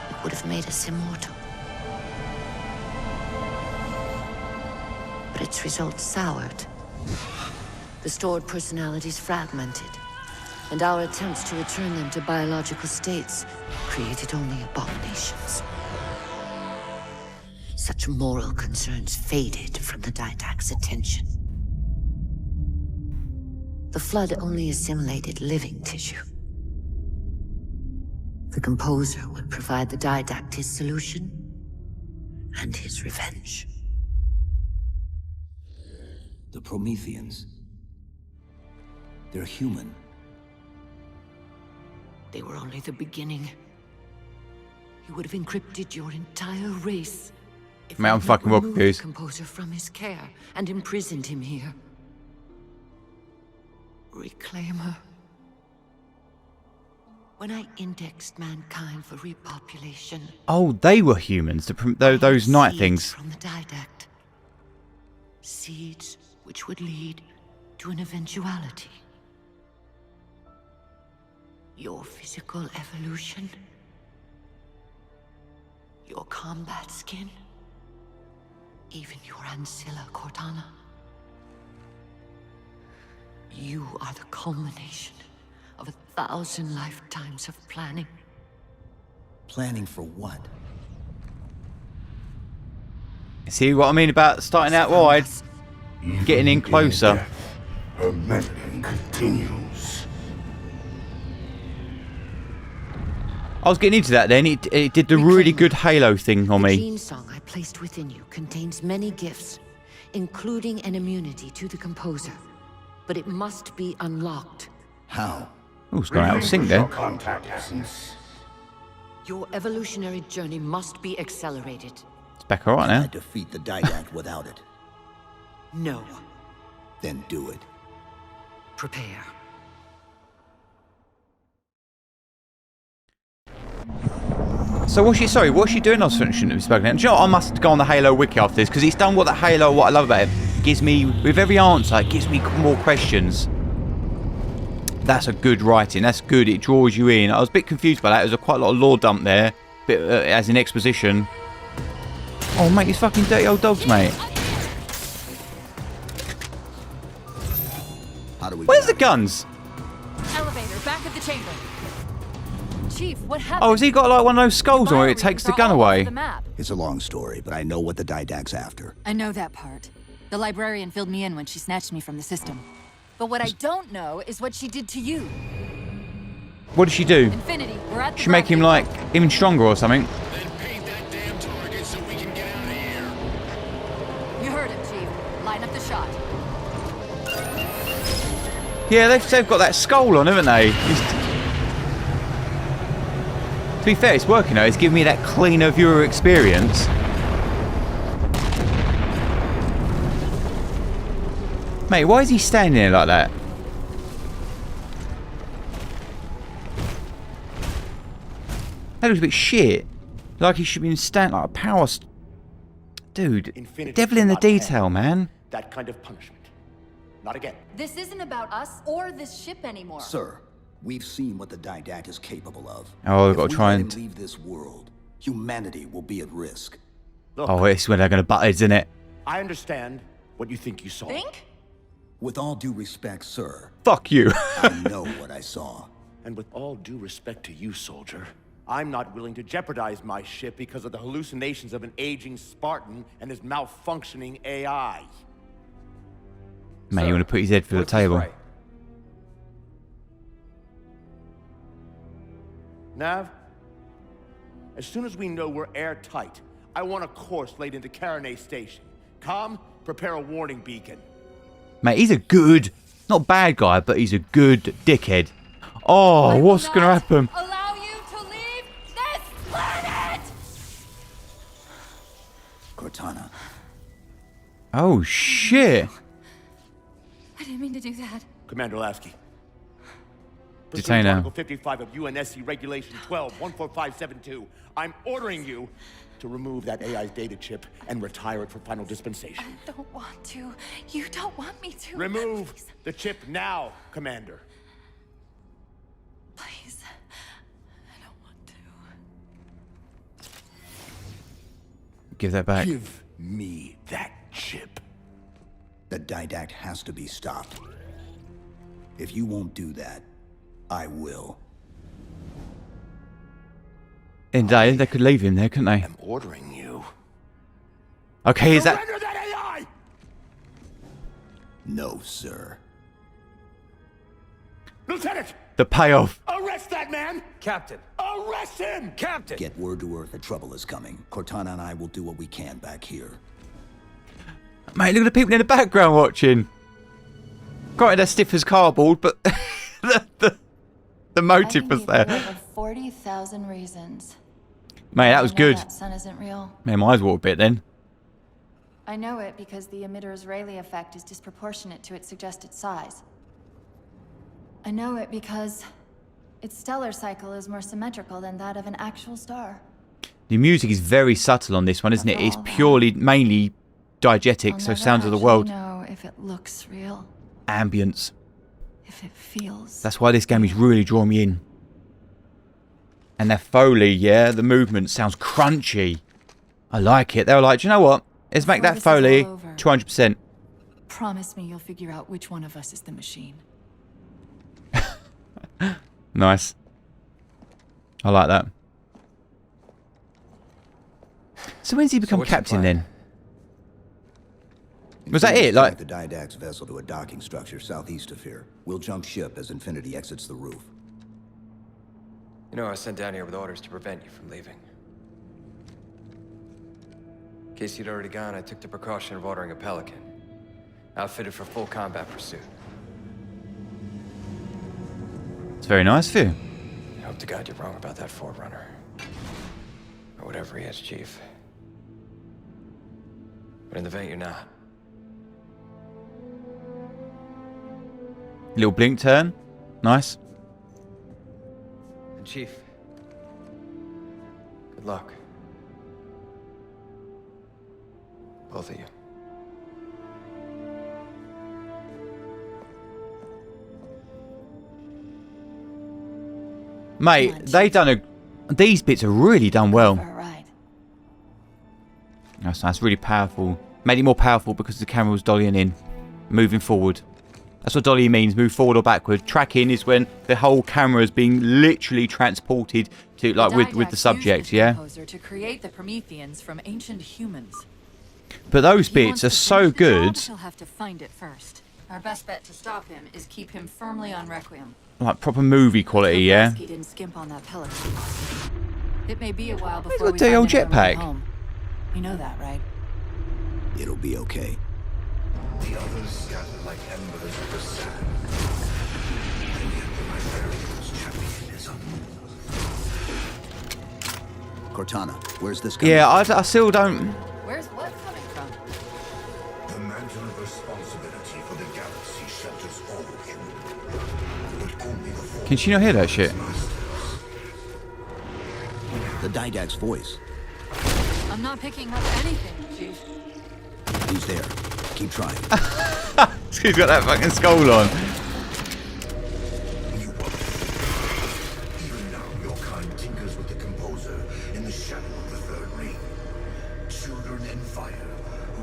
It would have made us immortal. But its results soured. The stored personalities fragmented, and our attempts to return them to biological states created only abominations. Such moral concerns faded from the Didact's attention. The Flood only assimilated living tissue. The composer would provide the Didact his solution and his revenge. The Prometheans. They're human. They were only the beginning. He would have encrypted your entire race. Mate, I'm fucking welcome, removed guys. the composer from his care and imprisoned him here. Reclaimer. When I indexed mankind for repopulation, Oh, they were humans. Those night seeds things. from the Didact. Seeds which would lead to an eventuality. Your physical evolution. Your combat skin. Even your ancilla Cortana. You are the culmination of 1,000 lifetimes of planning. Planning for what? See what I mean about starting out wide, getting in closer. Her meddling continues. I was getting into that then. It did the really good Halo thing on The me. gene song I placed within you contains many gifts, including an immunity to the composer. But it must be unlocked. How? Oh, it's gone out of sync there. Contact essence. Your evolutionary journey must be accelerated. It's back alright Can I now. defeat the Didact without it? No. Then do it. Prepare. So what's she doing? I shouldn't have spoken. Do you know what? I must go on the Halo wiki after this because it's done what I love about it. Gives me, with every answer, it gives me more questions. That's a good writing. That's good. It draws you in. I was a bit confused by that. There's quite a lot of lore dump there, bit as in exposition. Oh, mate, these fucking dirty old dogs, mate. How do we? Where's the guns? Elevator, back of the chamber. Chief, what happened? Oh, has he got like one of those skulls on where it takes the gun away? It's a long story, but I know what the Didact's after. I know that part. The librarian filled me in when she snatched me from the system. But what I don't know is what she did to you. What did she do? Infinity, we're at the She make him like even stronger or something? Then paint that damn target so we can get out of here. You heard him, Chief. Line up the shot. Yeah, they've got that skull on, haven't they? To be fair, it's working though. It's giving me that cleaner viewer experience. Mate, why is he standing there like that? That looks a bit shit. Like he should be standing like a power... Dude, Infinity devil in the cannot handle detail, man. that kind of punishment. Not again. This isn't about us or this ship anymore. Sir, we've seen what the Didact is capable of. Oh, we've got to try If we and... let him leave this world, humanity will be at risk. Look, Oh, it's when they're going to butt heads, isn't it? I understand what you think you saw. Think? With all due respect, sir, Fuck you. I know what I saw. And with all due respect to you, soldier, I'm not willing to jeopardize my ship because of the hallucinations of an aging Spartan and his malfunctioning AI. Mate, you want to put his head through the table. Right. Nav, as soon as we know we're airtight, I want a course laid into Caranay Station. Com, prepare a warning beacon. Mate, he's a good, not bad guy, but he's a good dickhead. Oh, what's going to happen? Allow you to leave this planet! Cortana. Oh, shit. I didn't mean to do that. Commander Lasky. Detain her. Article 55 of UNSC Regulation 12-14572. I'm ordering you to remove that AI's data chip and retire it for final dispensation. I don't want to. You don't want me to. Remove Please. the chip now, Commander. Please. I don't want to. Give that back. Give me that chip. The Didact has to be stopped. If you won't do that, I will. In they could leave him there, couldn't they? I'm ordering you. Okay, is that... Surrender that AI! No, sir. Lieutenant! The payoff. Arrest that man! Captain! Arrest him! Captain! Get word to Earth that trouble is coming. Cortana and I will do what we can back here. Mate, look at the people in the background watching. Granted, they're stiff as cardboard, but the motive was there. Over 40,000 reasons. Mate, that was I know good. That sun isn't real. Man, my eyes watered a bit then. I know it because the emitter's Rayleigh effect is disproportionate to its suggested size. I know it because its stellar cycle is more symmetrical than that of an actual star. The music is very subtle on this one, isn't it? It's purely, mainly diegetic, so sounds of the world. I know if it looks real, Ambience. if it feels. That's why this game is really drawing me in. And their Foley, yeah, the movement sounds crunchy. I like it. They were like, do you know what? Let's make Before that this is Foley all over, 200%. Promise me you'll figure out which one of us is the machine. Nice. I like that. So when's he become what's the captain plan? then? Was that it? Like, the Didact's vessel to a docking structure southeast of here. We'll jump ship as Infinity exits the roof. You know, I was sent down here with orders to prevent you from leaving. In case you'd already gone, I took the precaution of ordering a Pelican. Outfitted for full combat pursuit. it's very nice of you. I hope to God you're wrong about that Forerunner. Or whatever he is, Chief. But in the event you're not. Little blink turn. Nice. And Chief, good luck. Both of you. Mate, they done a... These bits are really done well. For a ride. That's really powerful. Made it more powerful because the camera was dollying in. Moving forward. That's what dolly means, move forward or backward. Tracking is when the whole camera is being literally transported to, like, with the subject, yeah? To create the Prometheans from ancient humans. But those bits are so good. He'll have to find it first. Our best bet to stop him is keep him firmly on Requiem. Like, proper movie quality, yeah? He didn't skimp on that Pelican. It may be a while He's before got we the old find him jetpack. home. You know that, right? It'll be okay. The others scattered like embers of the sand. Cortana, where's this coming? Yeah, I still don't. Where's what coming from? The mantle of responsibility for the galaxy shelters all human. But only the Can she not hear that shit? The Didact's voice. I'm not picking up anything, Chief. He's there. Keep trying. He's got that fucking skull on. Even now, your kind tinkers with the composer in the shadow of the third ring. Children in fire.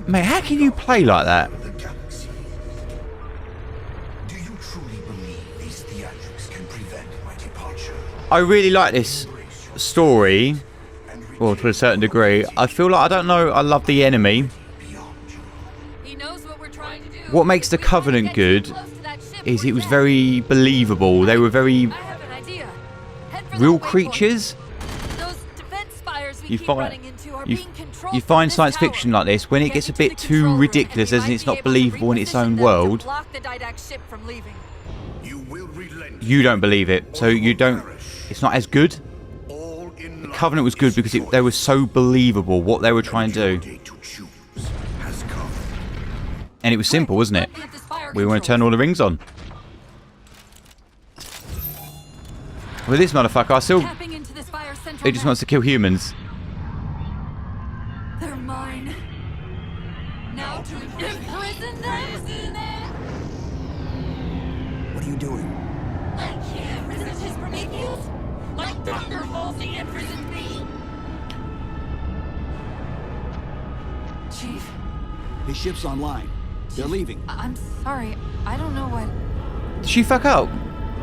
Mate, how can you play like that? The galaxy. Do you truly believe these theatrics can prevent my departure? I really like this story. Well, to a certain degree. I feel like, I don't know, I love the enemy. He knows what we're trying to do. What makes the Covenant good is it was very believable. They were very I have an idea. Head for real that waypoint. creatures. Those defense spires we You keep find running into are you, being controlled you from find this science tower. fiction like this when it Get gets a into the bit control too room, ridiculous, and we as in might it's be not able to believable in its reposition own them to world. block the Didact ship from leaving. You will relent. You don't believe it, so you don't. It's not as good. All in The Covenant was good because they were so believable what they were trying to do, has come. and it was simple, wasn't it? At the spire We want to turn controls. all the rings on. With this motherfucker, I still. Tapping into the spire's central He just net. wants to kill humans. They're mine. Now to imprison them. What are you doing? I can't resist his Prometheus. Like thunder falls, he imprisoned me. Chief, His ship's online. They're leaving. I'm sorry. I don't know what. Did she fuck up?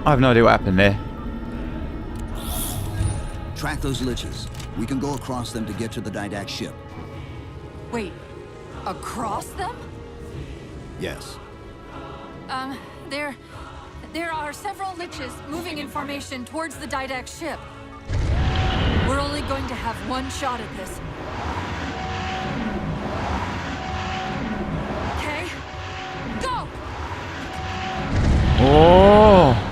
I have no idea what happened there. Track those liches. We can go across them to get to the Didact ship. Wait, across them? Yes. There are several liches moving in formation towards the Didact ship. We're only going to have one shot at this. Okay, go! Oh!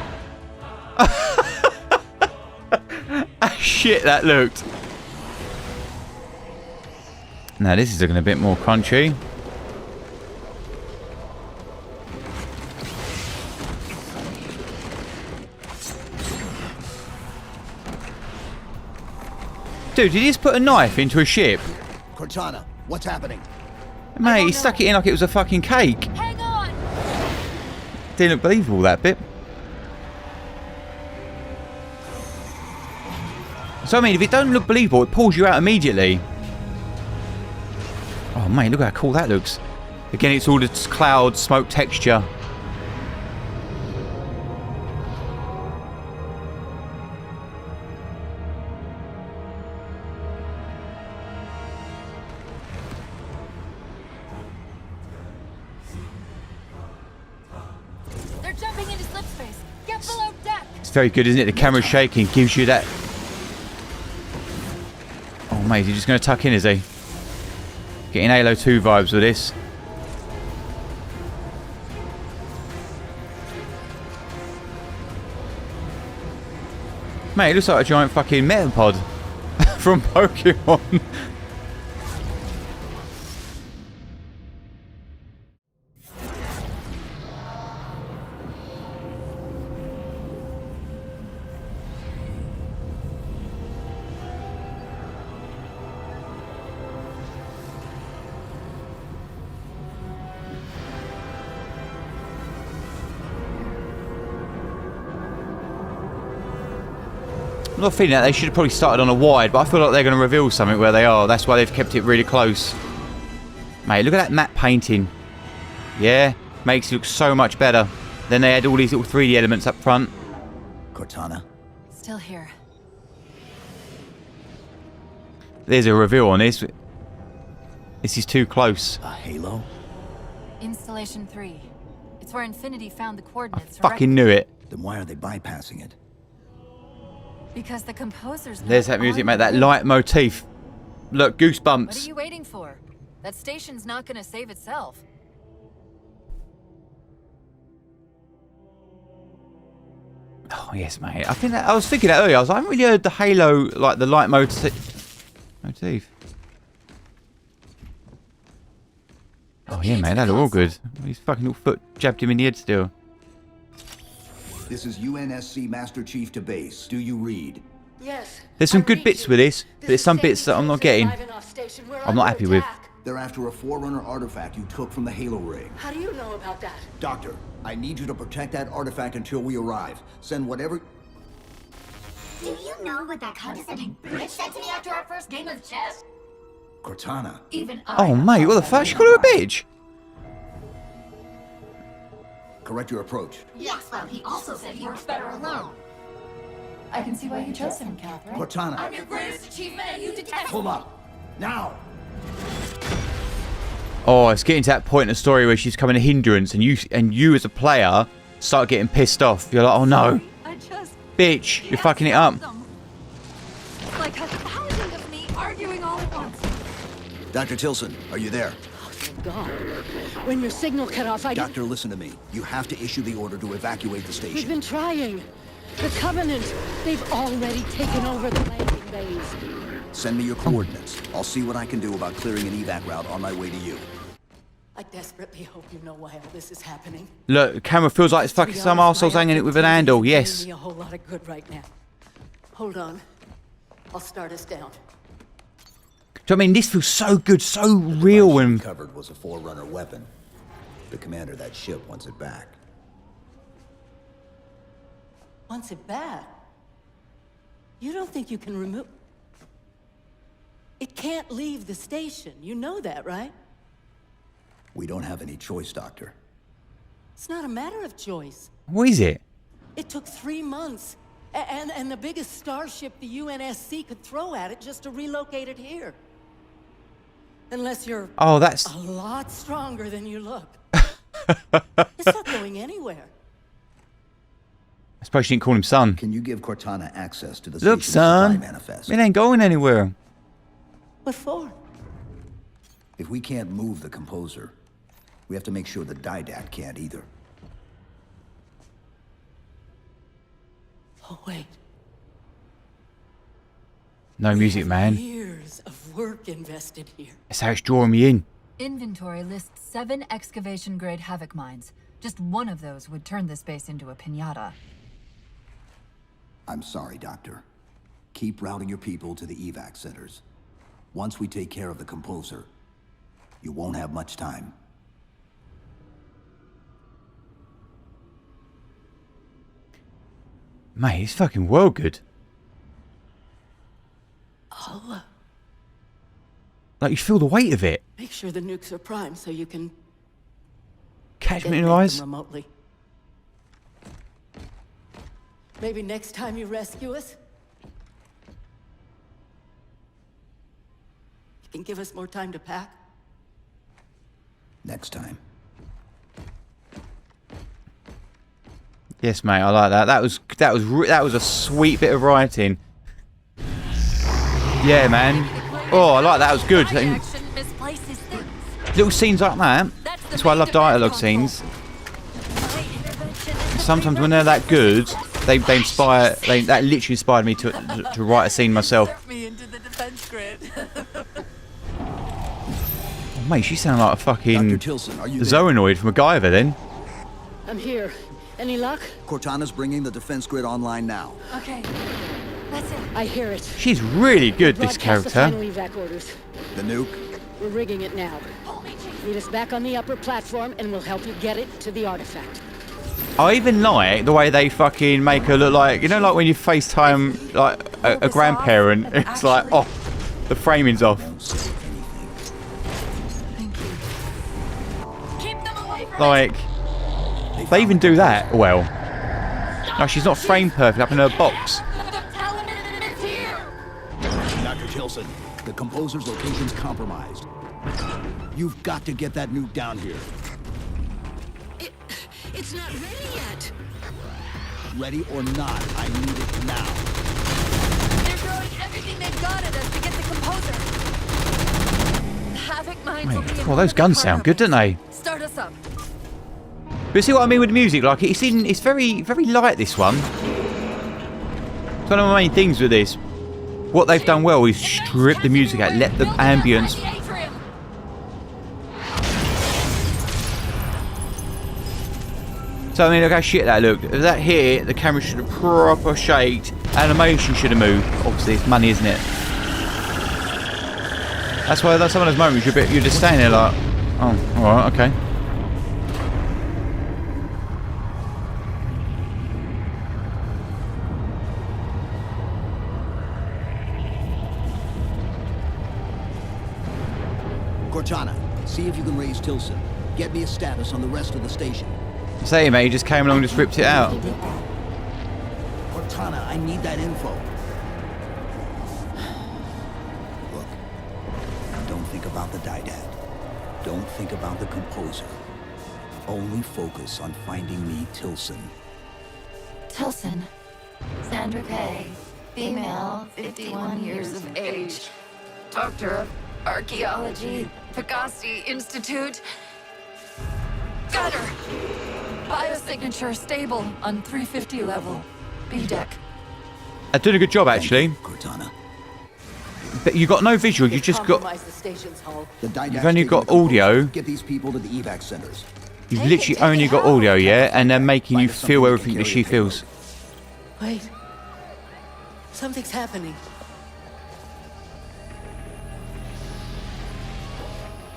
Shit, that looked. Now this is looking a bit more crunchy. Dude, did he just put a knife into a ship? Cortana, what's happening? Mate, he stuck it in like it was a fucking cake. Hang on! Didn't look believable, that bit. So I mean, if it don't look believable, it pulls you out immediately. Oh mate, look how cool that looks. Again, it's all this cloud, smoke texture. They're jumping into slip space. Get below deck! It's very good, isn't it? The camera's shaking, gives you that. Oh mate, he's just going to tuck in, is he? Getting Halo 2 vibes with this. Mate, it looks like a giant fucking metapod from Pokemon. I'm not feeling that. They should have probably started on a wide, but I feel like they're going to reveal something where they are. That's why they've kept it really close. Mate, look at that matte painting. Yeah, makes it look so much better. Then they had all these little 3D elements up front. Cortana? Still here. There's a reveal on this. This is too close. A halo? Installation 3. It's where Infinity found the I coordinates. fucking knew it. Then why are they bypassing it? Because the composer's There's not that music, on mate. That the- light motif. Look, What are goosebumps. you waiting for? That station's not gonna save itself. Oh yes, mate. I think that, I was thinking that earlier. I haven't really heard the Halo, like the light motif. Oh yeah, mate. That look all good. His fucking little foot jabbed him in the head still. This is UNSC Master Chief to base. Do you read? Yes. There's some good bits with this, but there's some bits that I'm not getting. I'm not happy with. They're after a Forerunner artifact you took from the Halo ring. How do you know about that? Doctor, I need you to protect that artifact until we arrive. Send whatever... Do you know what that condescending bitch said to me after our first game of chess? Cortana. Even Oh, mate, what the fuck? She called her a bitch? Correct your approach. Yes, well, he also said he works better alone. I can see why you chose him, Catherine. Cortana. I'm your greatest achievement and you detest. Hold up. Now. Oh, it's getting to that point in the story where she's becoming a hindrance, and you as a player start getting pissed off. You're like, oh no, bitch, you're fucking it up. It's like 1,000 of me arguing all at once. Dr. Tilson, are you there? Oh, thank God. When your signal cut off, Doctor, listen to me. You have to issue the order to evacuate the station. We've been trying. The Covenant, they've already taken over the landing bays. Send me your coordinates. I'll see what I can do about clearing an evac route on my way to you. I desperately hope you know why all this is happening. Look, the camera feels like it's fucking some arsehole's hanging it with an handle. Yes. Doing me a whole lot of good right now. Hold on. I'll start us down. Do you know what I mean? This feels so good, so real. When Covered was a Forerunner weapon. The commander of that ship wants it back. Wants it back? You don't think you can remove... It can't leave the station. You know that, right? We don't have any choice, Doctor. It's not a matter of choice. what is it? It took 3 months. And the biggest starship the UNSC could throw at it just to relocate it here. Unless you're that's a lot stronger than you look. It's not going anywhere. I suppose you didn't call him son. Can you give Cortana access to the Look, station's son, supply manifest? it ain't going anywhere. What for? If we can't move the composer, we have to make sure the Didact can't either. Oh, wait. No music, man. Years of work invested here. That's how it's drawing me in. Inventory lists 7 excavation-grade Havoc mines. Just one of those would turn this base into a piñata. I'm sorry, Doctor. Keep routing your people to the evac centers. Once we take care of the composer, you won't have much time. Mate, it's fucking well good. I'll Like, you feel the weight of it. make sure the nukes are primed so you can Catch me in detonate your eyes. them remotely. Maybe next time you rescue us, you can give us more time to pack. Next time. Yes, mate, I like that. That was a sweet bit of writing. Yeah, man. Oh, I like that. It was good. And little scenes like that. That's why I love dialogue scenes. Sometimes when they're that good, they inspire. That literally inspired me to write a scene myself. Me into the defense grid. Oh, mate, she sounded like a fucking Dr. Tilson, are you there? Zoanoid from MacGyver then. I'm here. Any luck? Cortana's bringing the defense grid online now. Okay, that's it. I hear it. She's really good, this Broadcast the character. final evac orders. The nuke? We're rigging it now. Meet us back on the upper platform and we'll help you get it to the artifact. I even like the way they fucking make her look like, you know, like when you FaceTime like a grandparent, it's like, oh, the framing's off. Like, they even do that well. No, she's not framed perfect up in her box. Dr. Tilson, the composer's location's compromised. You've got to get that nuke down here. It's not ready yet. Ready or not, I need it now. They're throwing everything they've got at us to get the composer. Havoc mines will be in Well, those guns sound good, don't they? Start us up. But see what I mean with the music? Like, it's very, very light, this one. one of my main things with this. What they've done well is strip the music out, let the ambience. So I mean, look how shit that looked. If that hit, the camera should have proper shaked. Animation should have moved. Obviously, it's money, isn't it? That's why some of those moments you're just standing there like, oh, all right, okay. Cortana, see if you can raise Tilson. Get me a status on the rest of the station. Say, mate, he just came along and just ripped it out. Cortana, I need that info. Look, don't think about the Didad. Don't think about the composer. Only focus on finding me Tilson. Tilson. Sandra Kay. Female, 51 years of age. Doctor of Archaeology, Pegasi Institute. Got her! Biosignature stable on 350 level. B-deck. They're doing a good job, actually. Cortana. But you got no visual, you just got... The station's hull. You've only got audio. Get these people to the evac centers. You've literally only got audio, yeah? And they're making you feel everything that she feels. Wait. Something's happening.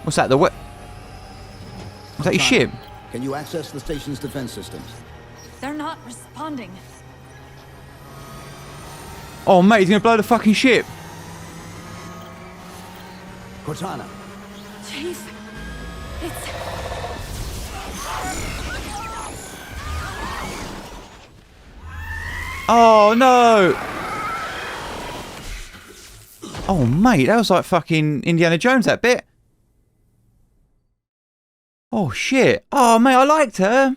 What's that? Was that your ship? Can you access the station's defense systems? They're not responding. Oh, mate, he's gonna blow the fucking ship. Cortana. Chief, it's... Oh, no. Oh, mate, that was like fucking Indiana Jones, that bit. Oh, shit. Oh, mate, I liked her.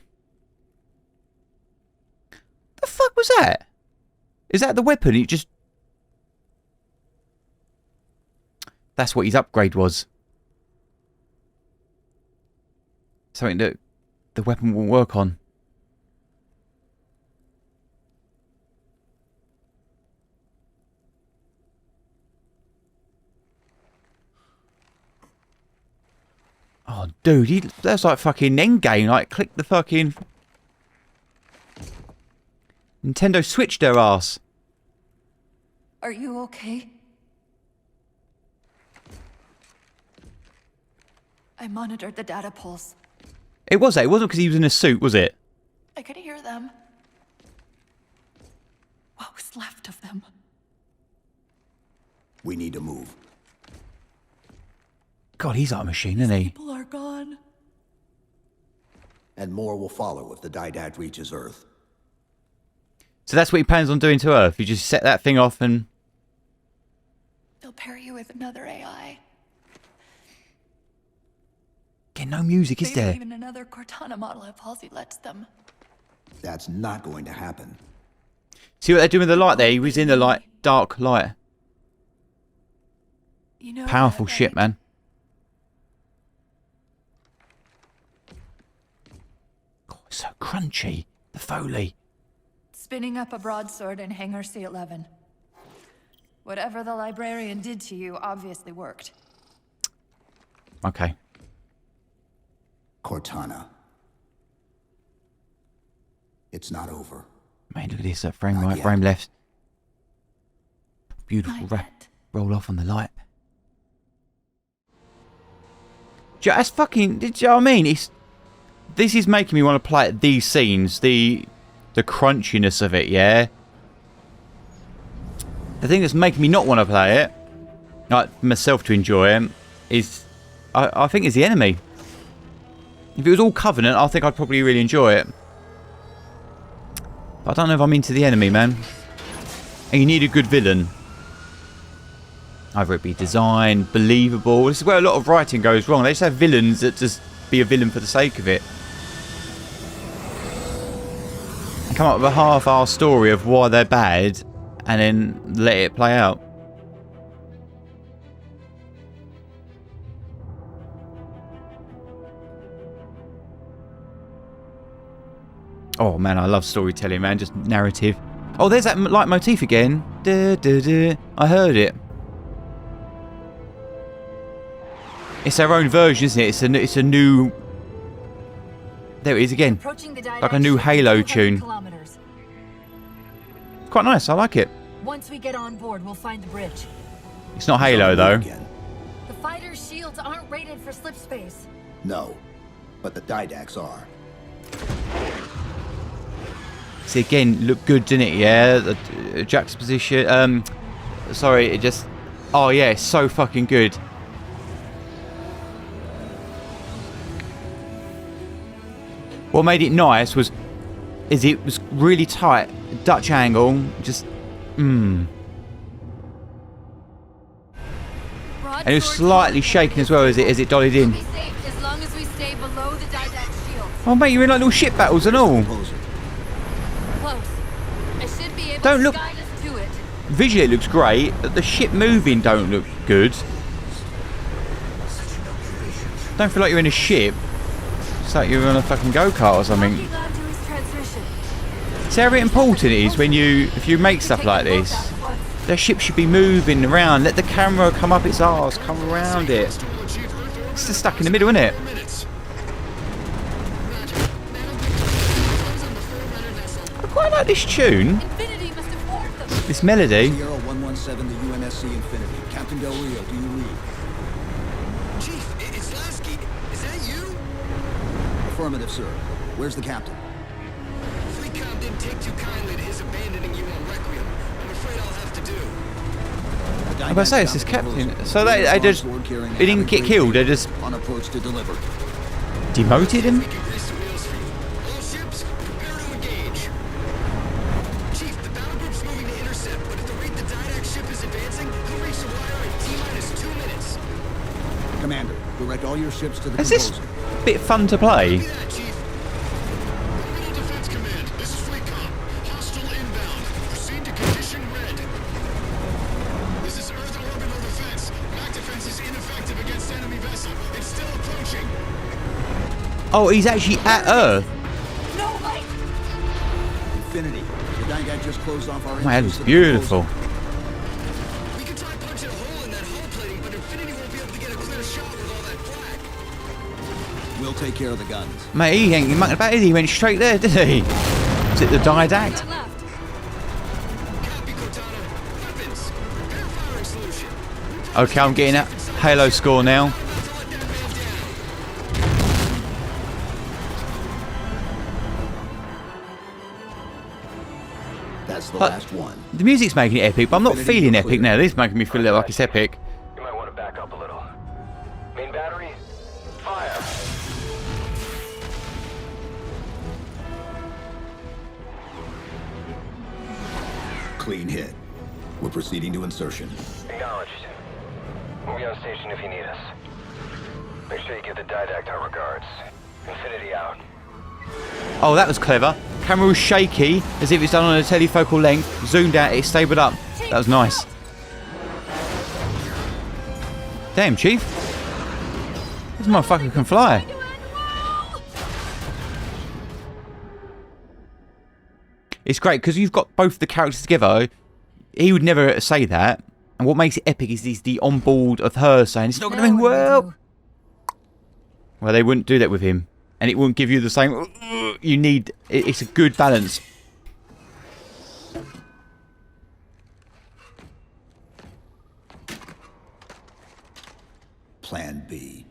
The fuck was that? Is that the weapon? It just... That's what his upgrade was. Something that the weapon will work on. Oh, dude, that's like fucking Endgame. Like, click the fucking... Nintendo switched their ass. Are you okay? I monitored the data pulse. It was, it wasn't because he was in a suit, was it? I could hear them. What was left of them? We need to move. God, he's like a machine, isn't he? People are gone. And more will follow if the Didad reaches Earth. So that's what he plans on doing to Earth. You just set that thing off and... They'll pair you with another AI. Get no music, is Maybe there? even another Cortana model if Halsey lets them. That's not going to happen. See what they're doing with the light there? He was in the light, dark light. You know powerful that, shit, right? man. God, it's so crunchy. The Foley. Spinning up a broadsword in Hangar C-11. Whatever the librarian did to you obviously worked. Okay. Cortana. It's not over. Man, look at this. That frame Not right, yet. frame left. Beautiful Not wrap. yet. Roll off on the light. That's fucking... Do you know what I mean? This is making me want to play at these scenes. The crunchiness of it, yeah? The thing that's making me not want to play it, like myself to enjoy it, is... I think is the enemy. If it was all Covenant, I think I'd probably really enjoy it. But I don't know if I'm into the enemy, man. And you need a good villain. Either it be designed, believable. This is where a lot of writing goes wrong. They just have villains that just be a villain for the sake of it. And come up with a half-hour story of why they're bad, and then let it play out. Oh man, I love storytelling, man. Just narrative. Oh, there's that leitmotif again. Duh, duh, duh. I heard it. It's their own version, isn't it? It's a new... There it is again. Like a new Halo tune. Quite nice, I like it. Once we get on board, we'll find the bridge. It's not Halo, though. The fighter's shields aren't rated for slip space. No, but the Didacts are. See, again, look good, didn't it? Yeah, the juxtaposition. Sorry, it just... Oh, yeah, it's so fucking good. What made it nice was... it was really tight. Dutch angle. Just... And it was slightly shaking as well as it dollied in. As long as we stay below the Didact shield. Oh, mate, you're in like little ship battles and all. Close. I should be able Don't to look... guide us to it. Visually it looks great, but the ship moving don't look good. Don't feel like you're in a ship. It's like you're on a fucking go-kart or something. See how important it is when if you make stuff like this. The ship should be moving around. Let the camera come up its arse, come around it. It's just stuck in the middle, isn't it? I quite like this tune. This melody. Sierra 117, the UNSC Infinity. Captain Del Rio, do you read? Chief, it's Lasky. Is that you? Affirmative, sir. Where's the captain? FleetCom didn't take too kindly to his abandoning you on Requiem. I'm afraid I'll have to do. I'm about to say, it's this captain. So they just... He didn't get killed, they just... On approach to deliver. Demoted him? All ships, prepare to engage. Chief, the battle group's moving to intercept, but at the rate the Didact ship is advancing, he'll reach the wire in T-minus 2 minutes. Commander, direct all your ships to the Is this composer. a bit fun to play? Oh, he's actually at Earth. Infinity. The Didact just closed off our Man, entrance it's to the beautiful. We can try punching a hole in that hull plating, but Infinity won't be able to get a clear shot with all that flak. We'll take care of the guns. Mate, he ain't mucking about it. He went straight there, did he? Is it the Didact? Okay, I'm getting a Halo score now. That's the last one. The music's making it epic, but I'm not feeling epic now. This is making me feel like it's epic. You might want to back up a little. Main battery, fire. Clean hit. We're proceeding to insertion. Acknowledged. We'll be on station if you need us. Make sure you give the Didact our regards. Infinity out. Oh, that was clever. Camera was shaky, as if it's done on a telefocal length. Zoomed out, it stabilised up. That was nice. Damn, Chief. This motherfucker can fly. It's great, because you've got both the characters together. He would never say that. And what makes it epic is the on board of her saying, it's not going to end well. Well, they wouldn't do that with him. And it wouldn't give you the same... You need... It's a good balance. Plan B.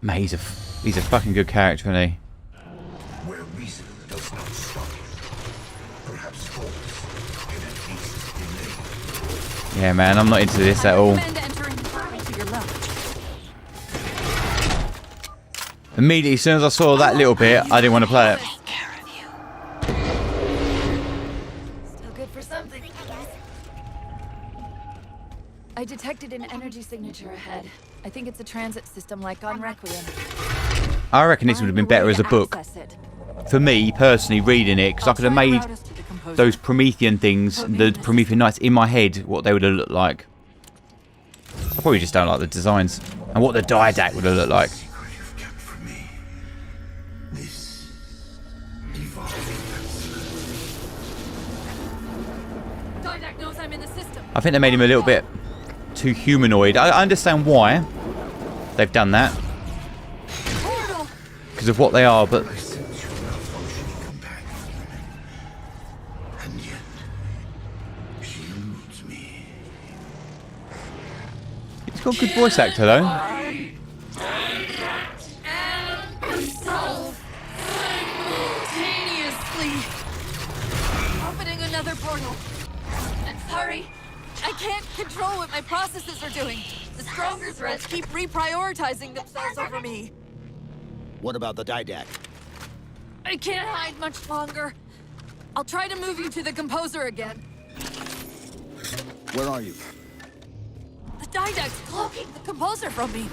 Mate, he's a fucking good character, isn't he? Where reason does not stop, perhaps force can at least delay. Yeah, man, I'm not into this at all. Immediately, as soon as I saw that little bit, I didn't want to play it. Still good for something, I guess. I detected an energy signature ahead. I think it's a transit system like on Requiem. I reckon this would have been better as a book. For me, personally, reading it, because I could have made those Promethean things, the Promethean Knights, in my head, what they would have looked like. I probably just don't like the designs. And what the Didact would have looked like. I think they made him a little bit too humanoid. I understand why they've done that. Because of what they are, but... He's got a good voice actor, though. Opening another portal. I'm sorry. I can't control what my processes are doing. The stronger threats keep reprioritizing themselves over me. What about the didact? I can't hide much longer. I'll try to move you to the composer again. Where are you? The didact's cloaking the composer from me.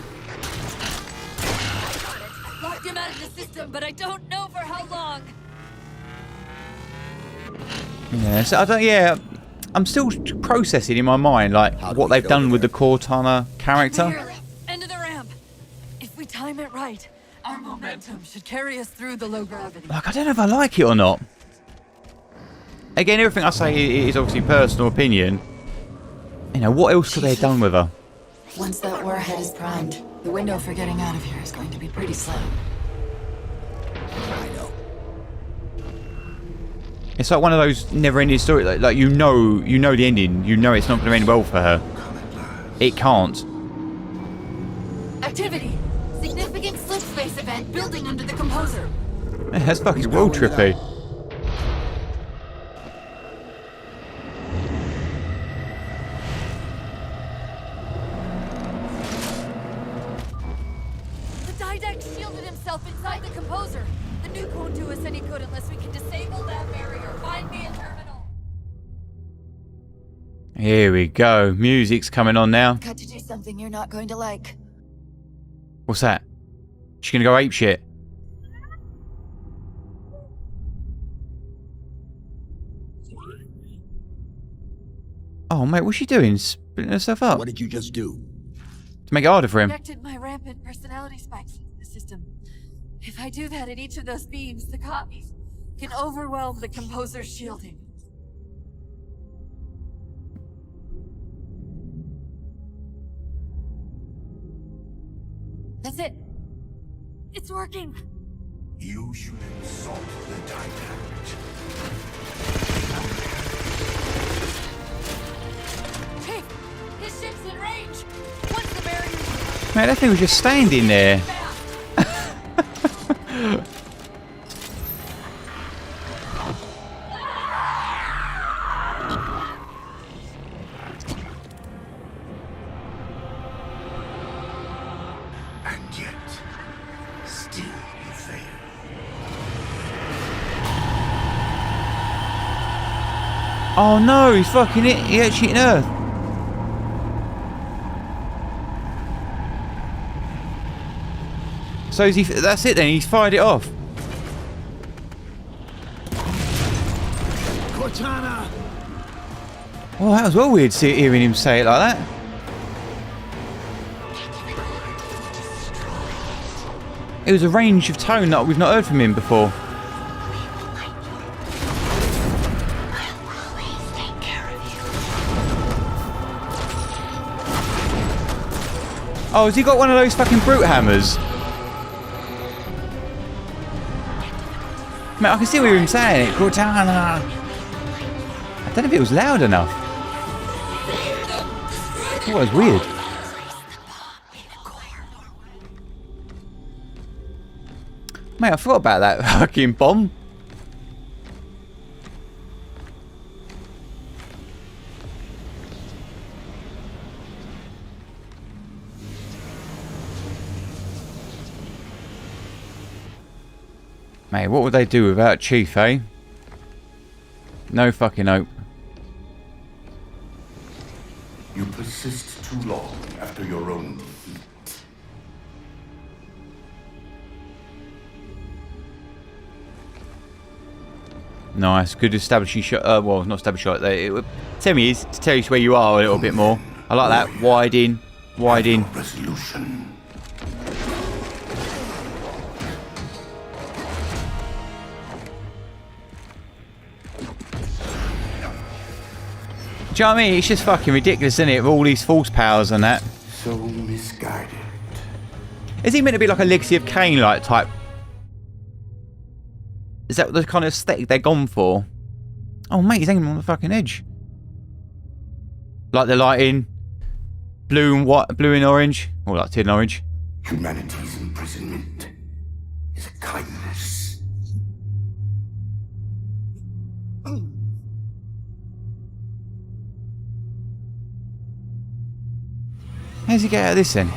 I got it. I locked him out of the system, but I don't know for how long. Yeah, so I don't. Yeah, I'm still processing in my mind like what they've done with the Cortana character. Clearly. End of the ramp. If we time it right, our momentum should carry us through the low gravity. Like, I don't know if I like it or not. Again, everything I say is obviously personal opinion. You know, what else could they have done with her? Once that warhead is primed, the window for getting out of here is going to be pretty slim. I know. It's like one of those never-ending stories. Like you know the ending. You know it's not going to end well for her. It can't. Activity. Significant slip space event building under the composer. Man, that's fucking world trippy. The didact shielded himself inside the composer. The nuke won't do us any good unless we can disable that barrier. Find me a terminal. Here we go. Music's coming on now. Got to do something you're not going to like. What's that? She's gonna go apeshit. Oh mate, what's she doing? Splitting herself up? What did you just do? To make it harder for him. Detected my rampant personality spikes in the system. If I do that at each of those beams, the copies can overwhelm the composer's shielding. That's it. It's working. You should insult the didact. Hey, his ship's in range. Once the barrier... Man, that thing was just standing there. Oh no, he's fucking it. He actually hit Earth. So is he? That's it then. He's fired it off. Cortana. Oh, that was well weird hearing him say it like that. It was a range of tone that we've not heard from him before. Oh, has he got one of those fucking brute hammers? Man, I can still hear him saying it. Cortana. I don't know if it was loud enough. It was weird. Mate, I forgot about that fucking bomb. Mate, what would they do without Chief, eh? No fucking hope. You persist too long after your own defeat. Nice, good establishing shot. Well, not establishing shot. It would tell me is to tell you where you are a little bit more. I like that. Wide in, wide in. Resolution. Do you know what I mean? It's just fucking ridiculous, isn't it? With all these false powers and that. So misguided. Is he meant to be like a Legacy of Kain like type? Is that the kind of aesthetic they're gone for? Oh mate, he's hanging on the fucking edge. Like the lighting, blue and white, blue and orange, or like tin and orange. Humanity's imprisonment is a kindness. How does he get out of this then?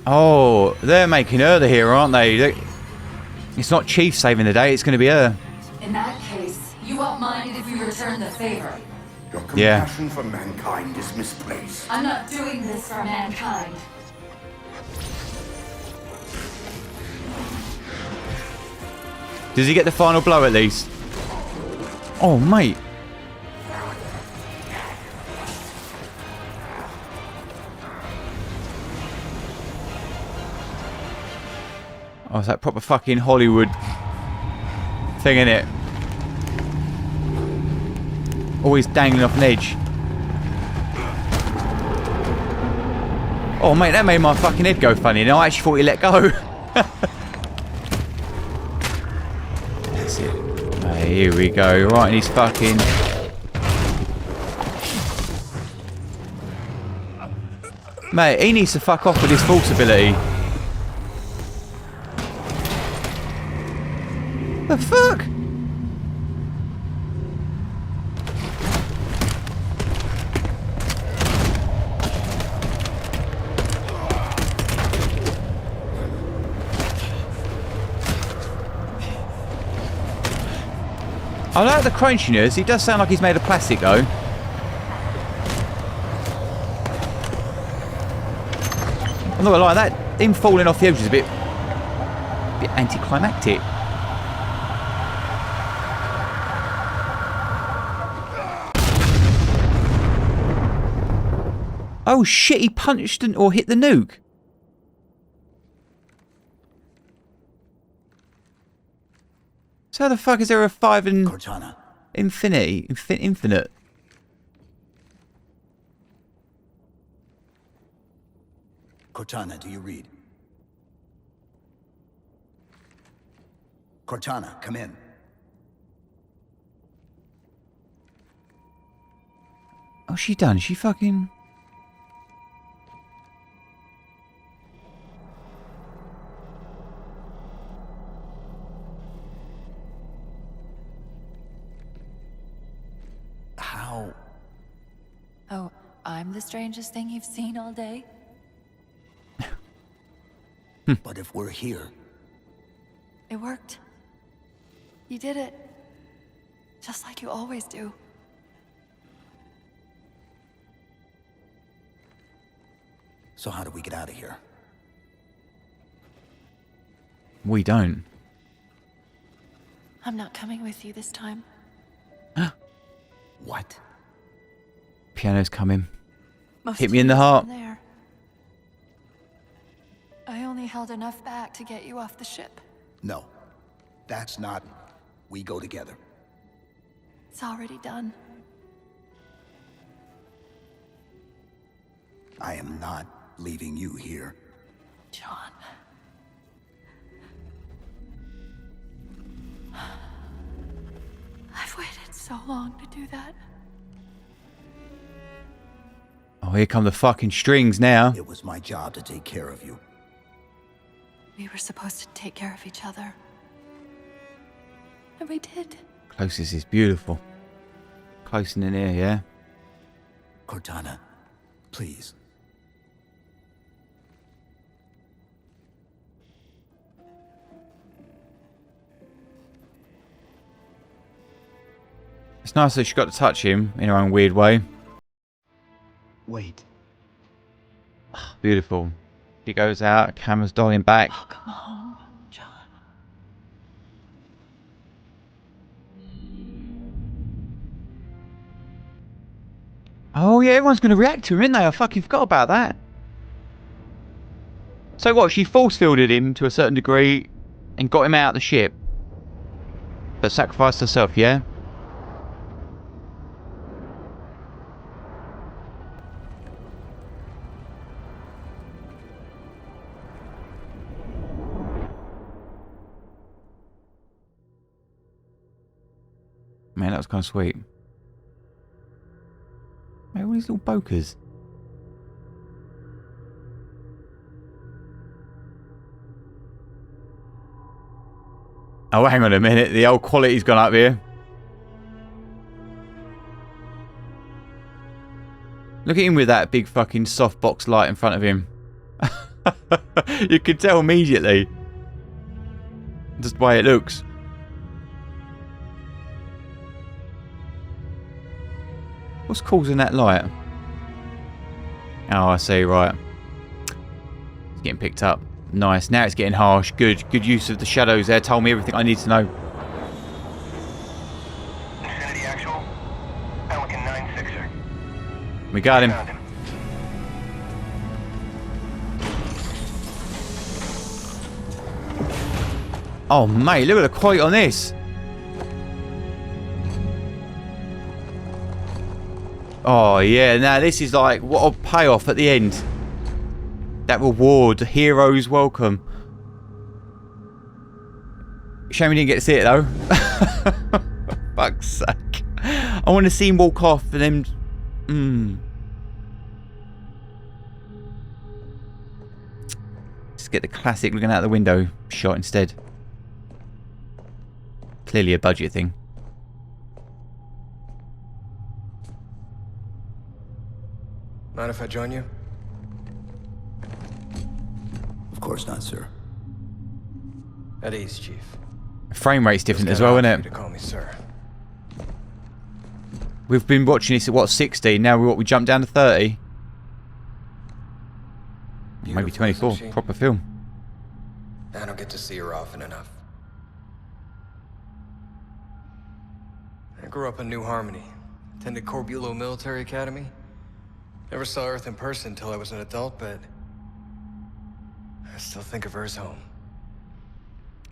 Oh, they're making her the hero, aren't they? It's not Chief saving the day, it's going to be her. In that case, you won't mind it if we return the favor. Your compassion for mankind is misplaced. I'm not doing this for mankind. Does he get the final blow at least? Oh, mate. Oh, it's that proper fucking Hollywood thing, innit? Always dangling off an edge. Oh, mate, that made my fucking head go funny. Now I actually thought he let go. That's it. Right, here we go. Right in his fucking... Mate, he needs to fuck off with his false ability. The fuck? I like the crunchiness. He does sound like he's made of plastic though. I'm not gonna lie, that him falling off the edge is a bit anticlimactic. Oh shit, he punched or hit the nuke. So how the fuck is there a 5 and Cortana. infinite? Cortana, do you read? Cortana, come in. What's she done? She fucking... How? Oh, I'm the strangest thing you've seen all day? But if we're here... It worked. You did it. Just like you always do. So how do we get out of here? We don't. I'm not coming with you this time. What? Piano's coming. Most Hit me of in the you heart. isn't there. I only held enough back to get you off the ship. No. That's not... We go together. It's already done. I am not leaving you here. John. I've waited so long to do that. Oh, here come the fucking strings now. It was my job to take care of you. We were supposed to take care of each other. And we did. Closest is beautiful. Close in here, yeah? Cortana, please. It's nice that she got to touch him in her own weird way. Wait. Beautiful. He goes out, camera's dolling back. Oh, come on, John. Oh yeah, everyone's going to react to him, isn't they? I fucking forgot about that. So what, she force-fielded him to a certain degree and got him out of the ship. But sacrificed herself, yeah? Man, that was kind of sweet. Hey, all these little bokers. Oh, hang on a minute. The old quality's gone up here. Look at him with that big fucking softbox light in front of him. You can tell immediately. Just the way it looks. What's causing that light? Oh, I see, right. It's getting picked up. Nice. Now it's getting harsh. Good. Good use of the shadows there. Told me everything I need to know. Infinity actual. Pelican 9-6er. We got him. Oh, mate, look at the quality on this. Oh, yeah. Now, this is like, what a payoff at the end. That reward, the hero's welcome. Shame we didn't get to see it, though. Fuck's sake. I want to see him walk off and then... Just get the classic looking out the window shot instead. Clearly a budget thing. Mind if I join you? Of course not, sir. At ease, Chief. Frame rate's different as well, isn't it? To call me sir. We've been watching this at what, 60? Now we jumped down to 30. Maybe 24. Proper film. I don't get to see her often enough. I grew up in New Harmony. Attended Corbulo Military Academy. Never saw Earth in person until I was an adult, but I still think of her as home.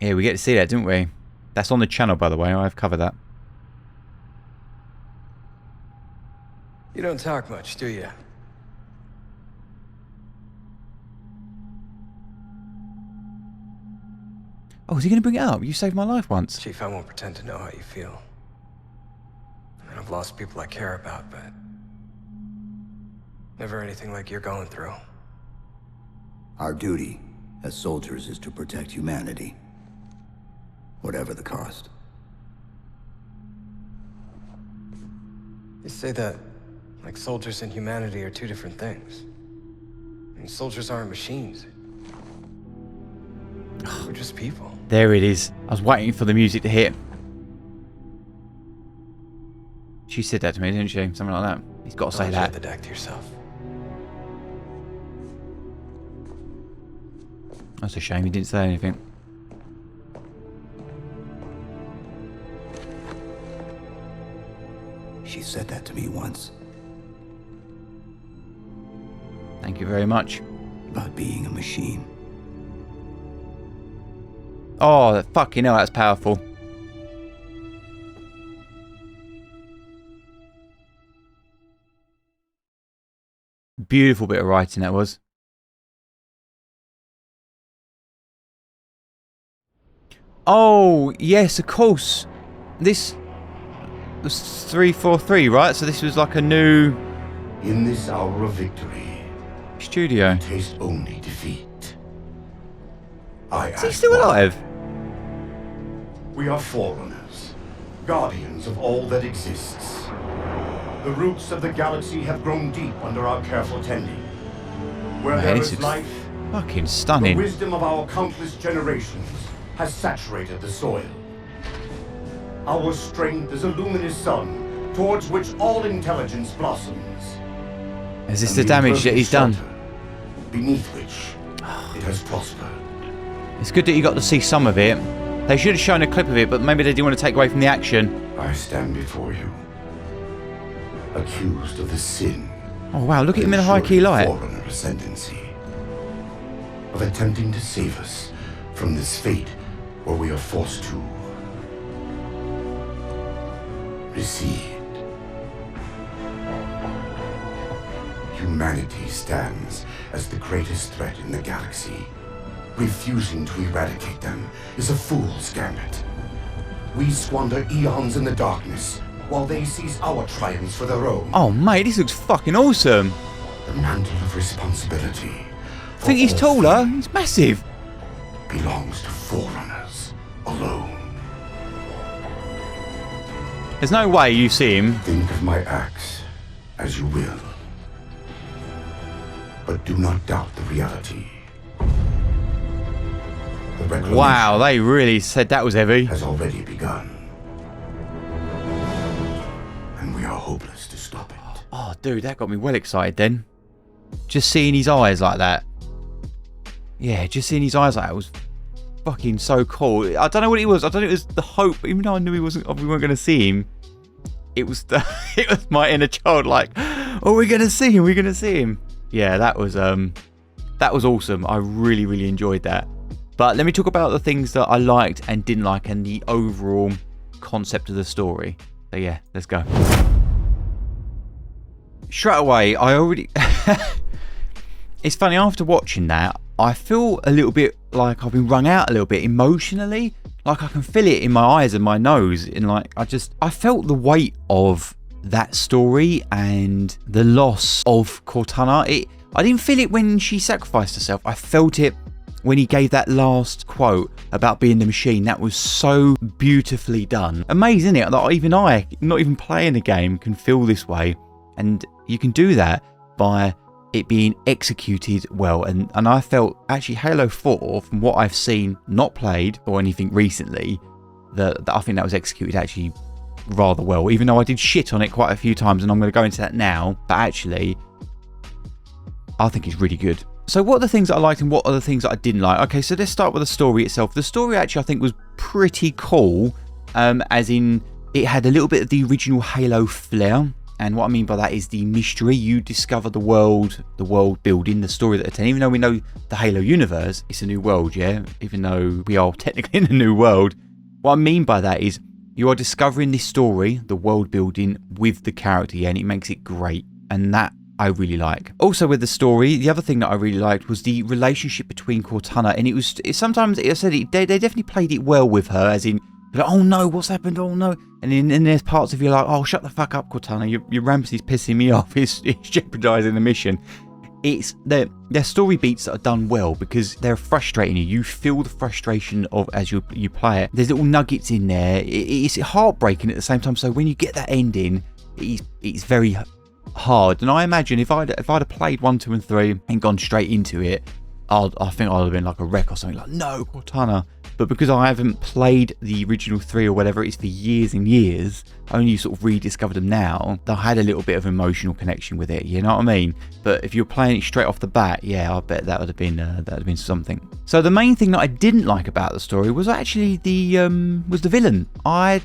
Yeah, we get to see that, didn't we? That's on the channel, by the way. I've covered that. You don't talk much, do you? Oh, is he going to bring it up? You saved my life once. Chief, I won't pretend to know how you feel. I've lost people I care about, but never anything like you're going through. Our duty as soldiers is to protect humanity, whatever the cost. You say that like soldiers and humanity are two different things. I mean, soldiers aren't machines. We're just people. There it is. I was waiting for the music to hit. She said that to me, didn't she? Something like that. He's got to say that. The deck to yourself. That's a shame he didn't say anything. She said that to me once. Thank you very much. About being a machine. Oh, fucking hell, that's powerful. Beautiful bit of writing that was. Oh, yes, of course. This was 343, right? So this was like a new... In this hour of victory, studio. Taste only defeat. Is he still alive? We are forerunners, guardians of all that exists. The roots of the galaxy have grown deep under our careful tending. Where there is life, fucking stunning. The wisdom of our countless generations has saturated the soil. Our strength is a luminous sun towards which all intelligence blossoms. Is this the damage that he's done? Beneath which it has prospered. It's good that you got to see some of it. They should have shown a clip of it, but maybe they didn't want to take away from the action. I stand before you, accused of the sin. Oh wow, look at him in a high key light. Forerunner ascendancy, of attempting to save us from this fate where we are forced to recede. Humanity stands as the greatest threat in the galaxy. Refusing to eradicate them is a fool's gambit. We squander eons in the darkness, while they seize our triumphs for their own. Oh, mate, this looks fucking awesome. The mantle of responsibility. I think he's taller. He's massive. Belongs to Forerunners alone. There's no way you see him. Think of my axe as you will. But do not doubt the reality. The reclamation Wow, they really said that was heavy. has already begun. And we are hopeless to stop it. Oh, dude, that got me well excited then. Just seeing his eyes like that. Yeah, just seeing his eyes like that was fucking so cool. I don't know what it was. I don't know, it was the hope. Even though I knew we weren't going to see him, it was it was my inner child like, oh, we're going to see him. We're going to see him. Yeah, that was awesome. I really, really enjoyed that. But let me talk about the things that I liked and didn't like and the overall concept of the story. So yeah, let's go. Straight away, I already... It's funny, after watching that, I feel a little bit like I've been wrung out a little bit emotionally. Like I can feel it in my eyes and my nose. And like, I felt the weight of that story and the loss of Cortana. I didn't feel it when she sacrificed herself. I felt it when he gave that last quote about being the machine. That was so beautifully done. Amazing, isn't it? That even I, not even playing the game, can feel this way. And you can do that by it being executed well. And I felt actually Halo 4, from what I've seen, not played or anything recently, that I think that was executed actually rather well. Even though I did shit on it quite a few times, and I'm going to go into that now. But actually, I think it's really good. So what are the things that I liked and what are the things that I didn't like? Okay, so let's start with the story itself. The story actually I think was pretty cool, as in it had a little bit of the original Halo flair. And what I mean by that is the mystery. You discover the world building, the story that they're telling. Even though we know the Halo universe, it's a new world, yeah? Even though we are technically in a new world. What I mean by that is you are discovering this story, the world building, with the character, yeah? And it makes it great. And that I really like. Also with the story, the other thing that I really liked was the relationship between Cortana. And sometimes I said they definitely played it well with her, as in, like, oh no, what's happened? Oh no. And then there's parts of you like, oh, shut the fuck up, Cortana. Your Ramsey's pissing me off. It's jeopardising the mission. It's their story beats that are done well because they're frustrating you. You feel the frustration of as you play it. There's little nuggets in there. It's heartbreaking at the same time. So when you get that ending, it's very hard. And I imagine if I'd have played 1, 2, and 3 and gone straight into it, I think I'd have been like a wreck or something, like, no, Cortana. But because I haven't played the original 3 or whatever it is for years and years, I only sort of rediscovered them now, I had a little bit of emotional connection with it, you know what I mean? But if you're playing it straight off the bat, yeah, I bet that would have been something. So the main thing that I didn't like about the story was actually the villain. I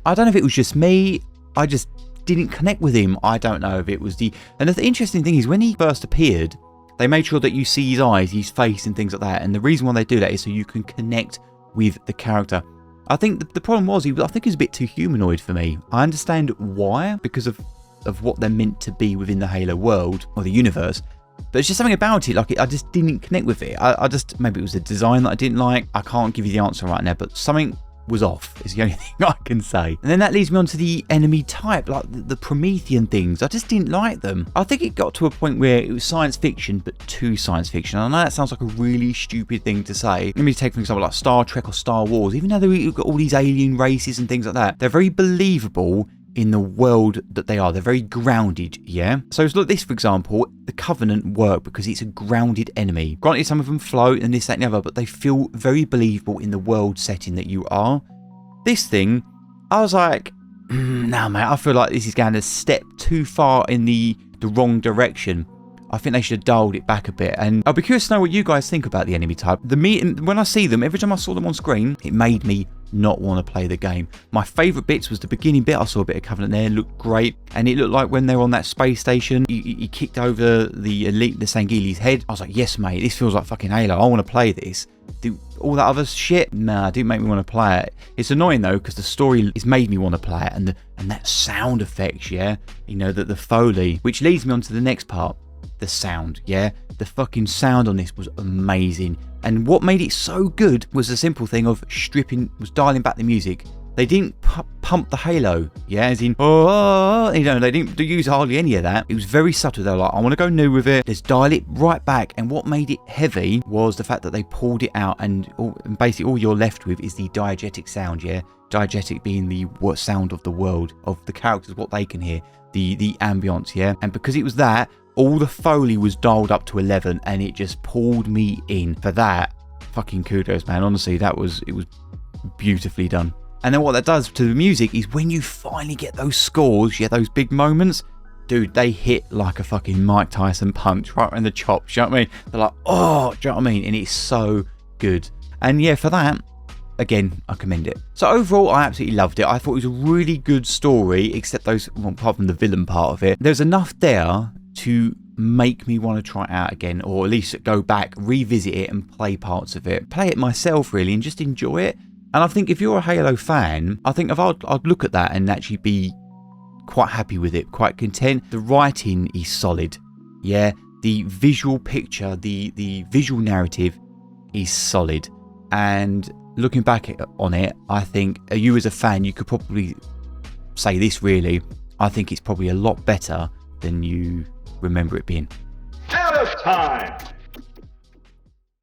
don't know if it was just me, I just didn't connect with him. I don't know if it was and the interesting thing is when he first appeared, they made sure that you see his eyes, his face and things like that. And the reason why they do that is so you can connect with the character. I think the problem was, I think he was a bit too humanoid for me. I understand why, because of what they're meant to be within the Halo world or the universe. But it's just something about it, like I just didn't connect with it. Maybe it was the design that I didn't like. I can't give you the answer right now, but something was off is the only thing I can say. And then that leads me on to the enemy type, like the Promethean things. I just didn't like them. I think it got to a point where it was science fiction, but too science fiction. I know that sounds like a really stupid thing to say. Let me take for example like Star Trek or Star Wars. Even though they've got all these alien races and things like that, they're very believable in the world that they are. They're very grounded, yeah? So look, this, for example, the Covenant work because it's a grounded enemy. Granted, some of them float and this, that, and the other, but they feel very believable in the world setting that you are. This thing, I was like, nah, mate, I feel like this is going a step too far in the wrong direction. I think they should have dialed it back a bit. And I'll be curious to know what you guys think about the enemy type. When I see them, every time I saw them on screen, it made me not want to play the game. My favourite bits was the beginning bit. I saw a bit of Covenant there, it looked great. And it looked like when they were on that space station, he kicked over the Sangheili's head. I was like, yes, mate, this feels like fucking Halo. I want to play this. All that other shit, nah, didn't make me want to play it. It's annoying though, because the story has made me want to play it. And that sound effects, yeah? You know, the Foley. Which leads me on to the next part. The sound, yeah? The fucking sound on this was amazing. And what made it so good was the simple thing of dialing back the music They didn't pump the Halo, yeah, as in, oh, you know, they didn't use hardly any of that. It was very subtle. They were like, I want to go new with it. Let's dial it right back. And what made it heavy was the fact that they pulled it out, and basically all you're left with is the diegetic sound, yeah? Diegetic being the sound of the world, of the characters, what they can hear, the ambience, yeah? And because it was that, all the Foley was dialed up to 11, and it just pulled me in. For that, fucking kudos, man. Honestly, it was beautifully done. And then what that does to the music is when you finally get those scores, yeah, those big moments, dude, they hit like a fucking Mike Tyson punch right in the chops, you know what I mean? They're like, oh, do you know what I mean? And it's so good. And yeah, for that, again, I commend it. So overall, I absolutely loved it. I thought it was a really good story, except those, well, apart from the villain part of it. There's enough there to make me want to try it out again, or at least go back, revisit it and play parts of it. Play it myself, really, and just enjoy it. And I think if you're a Halo fan, I think I'd look at that and actually be quite happy with it, quite content. The writing is solid. Yeah, the visual picture, the visual narrative is solid. And looking back on it, I think you as a fan, you could probably say this really. I think it's probably a lot better than you remember it being. Out of time!